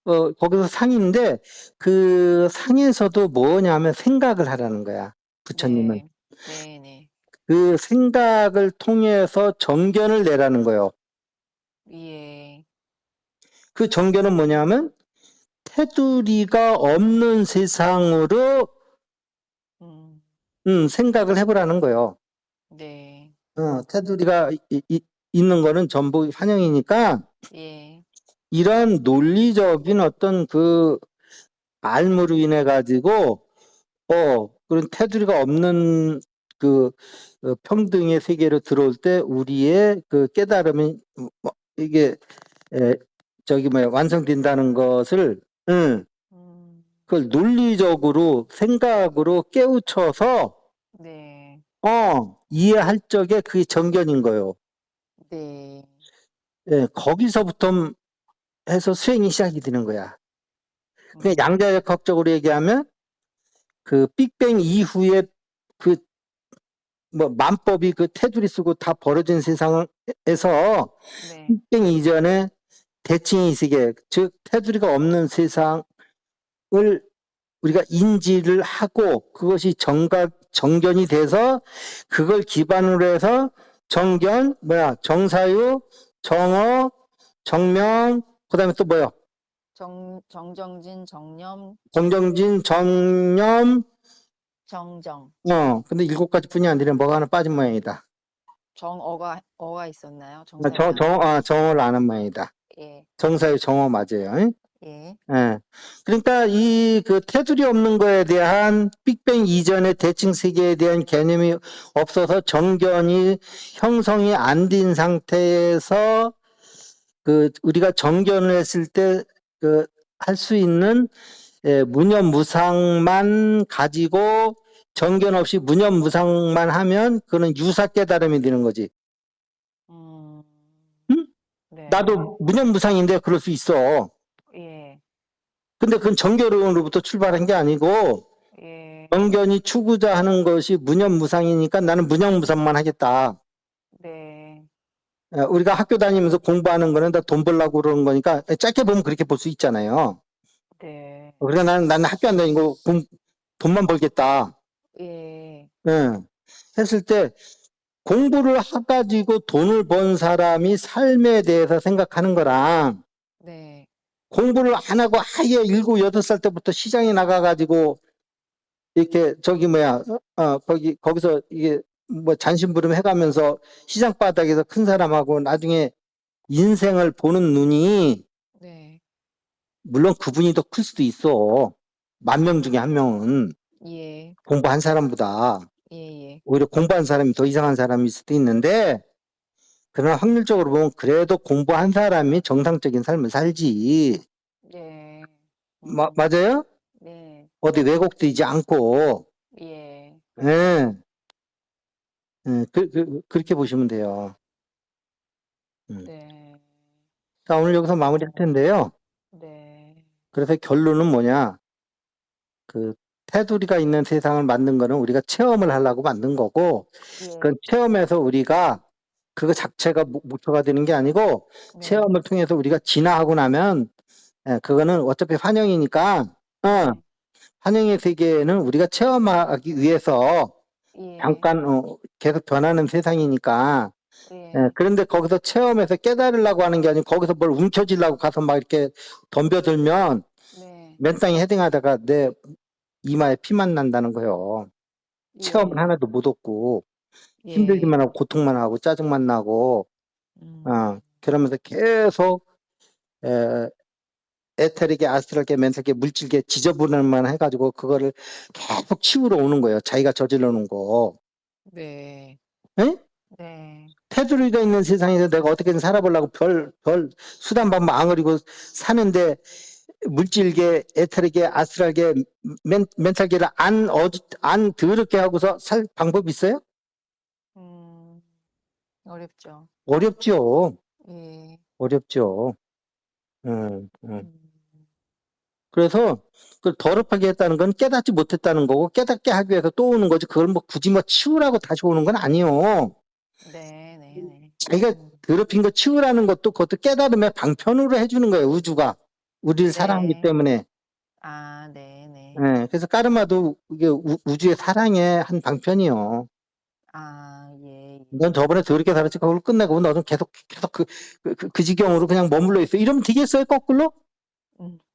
거기서 상인데 그 상에서도 뭐냐면 생각을 하라는 거야. 부처님은. 네. 네네. 그 생각을 통해서 정견을 내라는 거예요. 예. 그 정견은 뭐냐면 테두리가 없는 세상으로 생각을 해보라는 거예요. 네. 테두리가 있는 거는 전부 환영이니까 예. 이런 논리적인 어떤 그 알무로 인해 가지고 그런 테두리가 없는 그 평등의 세계로 들어올 때 우리의 그 깨달음이 이게 완성된다는 것을 그걸 논리적으로 생각으로 깨우쳐서 네. 이해할 적에 그게 정견인 거예요. 네. 예, 거기서부터 해서 수행이 시작이 되는 거야. 그냥 양자역학적으로 얘기하면 그 빅뱅 이후에 그 만법이 그 테두리 쓰고 다 벌어진 세상에서 네. 빅뱅 이전에 대칭이 세계, 즉 테두리가 없는 세상을 우리가 인지를 하고 그것이 정견이 돼서 그걸 기반으로 해서 정사유, 정어, 정명, 그다음에 또 뭐요? 정정진, 정념, 정정진, 정념, 정정. 근데 7가지뿐이 안 되네. 뭐가 하나 빠진 모양이다. 어가 있었나요? 정사위 안에? 정어를 안 한 모양이다. 예, 정사유, 정어 맞아요. 응? 예, 예. 그러니까 이 그 테두리 없는 거에 대한 빅뱅 이전의 대칭 세계에 대한 개념이 없어서 정견이 형성이 안 된 상태에서 그 우리가 정견을 했을 때 그 할 수 있는 무념무상만 가지고 정견 없이 무념무상만 하면 그거는 유사 깨달음이 되는 거지. 음, 응? 네, 나도 무념무상인데 그럴 수 있어. 예, 근데 그건 정견으로부터 출발한 게 아니고 예, 정견이 추구자 하는 것이 무념무상이니까 나는 무념무상만 하겠다. 네, 우리가 학교 다니면서 공부하는 거는 다 돈 벌려고 그러는 거니까 짧게 보면 그렇게 볼 수 있잖아요. 네, 그러니까 나는 학교 안 다니고 돈만 벌겠다. 예, 예. 했을 때 공부를 해가지고 돈을 번 사람이 삶에 대해서 생각하는 거랑 네, 공부를 안 하고 아예 7, 8살 때부터 시장에 나가가지고 이렇게 거기서 이게 뭐 잔심부름 해가면서 시장 바닥에서 큰 사람하고 나중에 인생을 보는 눈이 네, 물론 그분이 더 클 수도 있어. 10,000명 중에 1명은 예, 공부한 사람보다 예, 예, 오히려 공부한 사람이 더 이상한 사람일 수도 있는데 그러나 확률적으로 보면 그래도 공부한 사람이 정상적인 삶을 살지. 네, 맞아요? 네, 어디 왜곡되지 않고. 예, 예. 그렇게 보시면 돼요. 음. 네, 자, 오늘 여기서 마무리할 텐데요. 네, 그래서 결론은 뭐냐? 그 테두리가 있는 세상을 만든 거는 우리가 체험을 하려고 만든 거고, 그 예, 체험에서 우리가 그거 자체가 목표가 되는 게 아니고, 네, 체험을 통해서 우리가 진화하고 나면, 그거는 어차피 환영이니까, 네, 환영의 세계에는 우리가 체험하기 위해서 예, 잠깐 계속 변하는 세상이니까. 예, 그런데 거기서 체험해서 깨달으려고 하는 게 아니고 거기서 뭘 움켜쥐려고 가서 막 이렇게 덤벼들면 네, 맨땅에 헤딩하다가 내 이마에 피만 난다는 거예요. 체험은 예, 하나도 못 얻고 예, 힘들기만 하고 고통만 하고 짜증만 나고 음, 그러면서 계속 에테르게 아스트랄게 멘탈게 물질계 지저분할만 해가지고 그거를 계속 치우러 오는 거예요. 자기가 저질러 놓은 거. 네, 에? 네, 테두리가 있는 세상에서 내가 어떻게든 살아보려고 별 수단 방법 앙으리고 사는데 물질계, 에테르계, 아스트랄계, 멘탈계를 안 더럽게 하고서 살 방법이 있어요? 음, 어렵죠. 어렵죠. 예, 어렵죠. 음, 음. 음, 그래서 그 더럽하게 했다는 건 깨닫지 못했다는 거고 깨닫게 하기 위해서 또 오는 거지. 그걸 뭐 굳이 뭐 치우라고 다시 오는 건 아니요. 네, 네, 네, 자기가 더럽힌 거 치우라는 것도 그것도 깨달음의 방편으로 해주는 거예요. 우주가. 우리를 사랑하기 네, 때문에. 아, 네, 네, 그래서 까르마도 이게 우주의 사랑의 한 방편이요. 아, 예, 예, 넌 저번에 더럽게 살았지. 그걸 끝내고 너는 계속 그 지경으로 그냥 머물러 있어. 이러면 되겠어요, 거꾸로?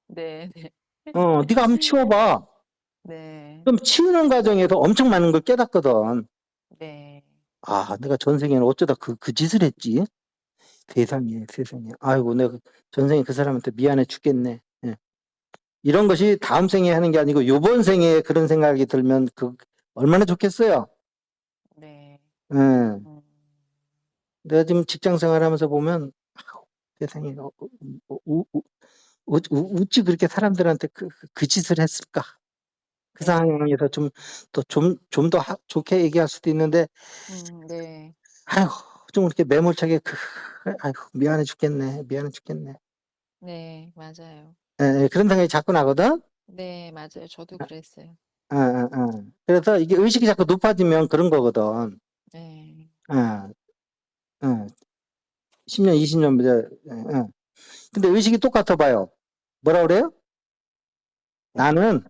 네, 네, 네가 한번 치워봐. 네, 그럼 치우는 과정에서 엄청 많은 걸 깨닫거든. 네, 내가 전생에는 어쩌다 그 짓을 했지? 세상에, 세상에. 아이고, 내가 전생에 그 사람한테 미안해 죽겠네. 예. 이런 것이 다음 생에 하는 게 아니고 요번 생에 그런 생각이 들면 얼마나 좋겠어요. 네, 예. 음, 내가 지금 직장 생활하면서 보면 세상에 어찌 그렇게 사람들한테 그 짓을 했을까? 그 네, 상황에서 좀 더 좋게 얘기할 수도 있는데, 네, 아휴, 좀 이렇게 매몰차게, 아휴, 미안해 죽겠네. 미안해 죽겠네. 네, 맞아요. 그런 생각이 자꾸 나거든? 네, 맞아요. 저도 그랬어요. 그래서 이게 의식이 자꾸 높아지면 그런 거거든. 네, 어, 어, 10년, 20년, 근데 의식이 똑같아 봐요. 뭐라 그래요? 나는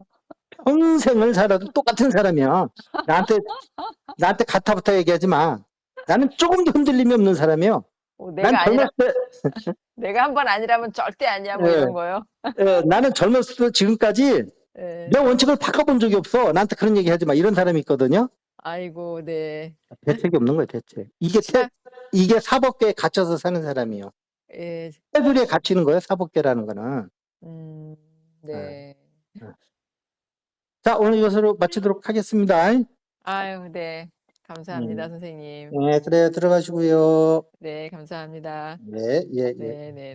평생을 살아도 똑같은 사람이야. 나한테 가타부타 얘기하지 마. 나는 조금도 흔들림이 없는 사람이요. 난 내가 아니라, 젊었을 내가 한 번 아니라면 절대 아니야, 뭐 예. 이런 거요. 나는 젊었을 때 지금까지 예. 내 원칙을 바꿔본 적이 없어. 나한테 그런 얘기 하지 마. 이런 사람이 있거든요. 아이고, 네. 대책이 없는 거예요, 대책. 이게 사법계에 갇혀서 사는 사람이요. 예, 테두리에 갇히는 거예요, 사법계라는 거는. 네. 자, 오늘 이것으로 마치도록 하겠습니다. 아유, 네. 감사합니다, 선생님. 네, 그래요. 들어가시고요. 네, 감사합니다. 네, 예, 예. 네, 네, 네.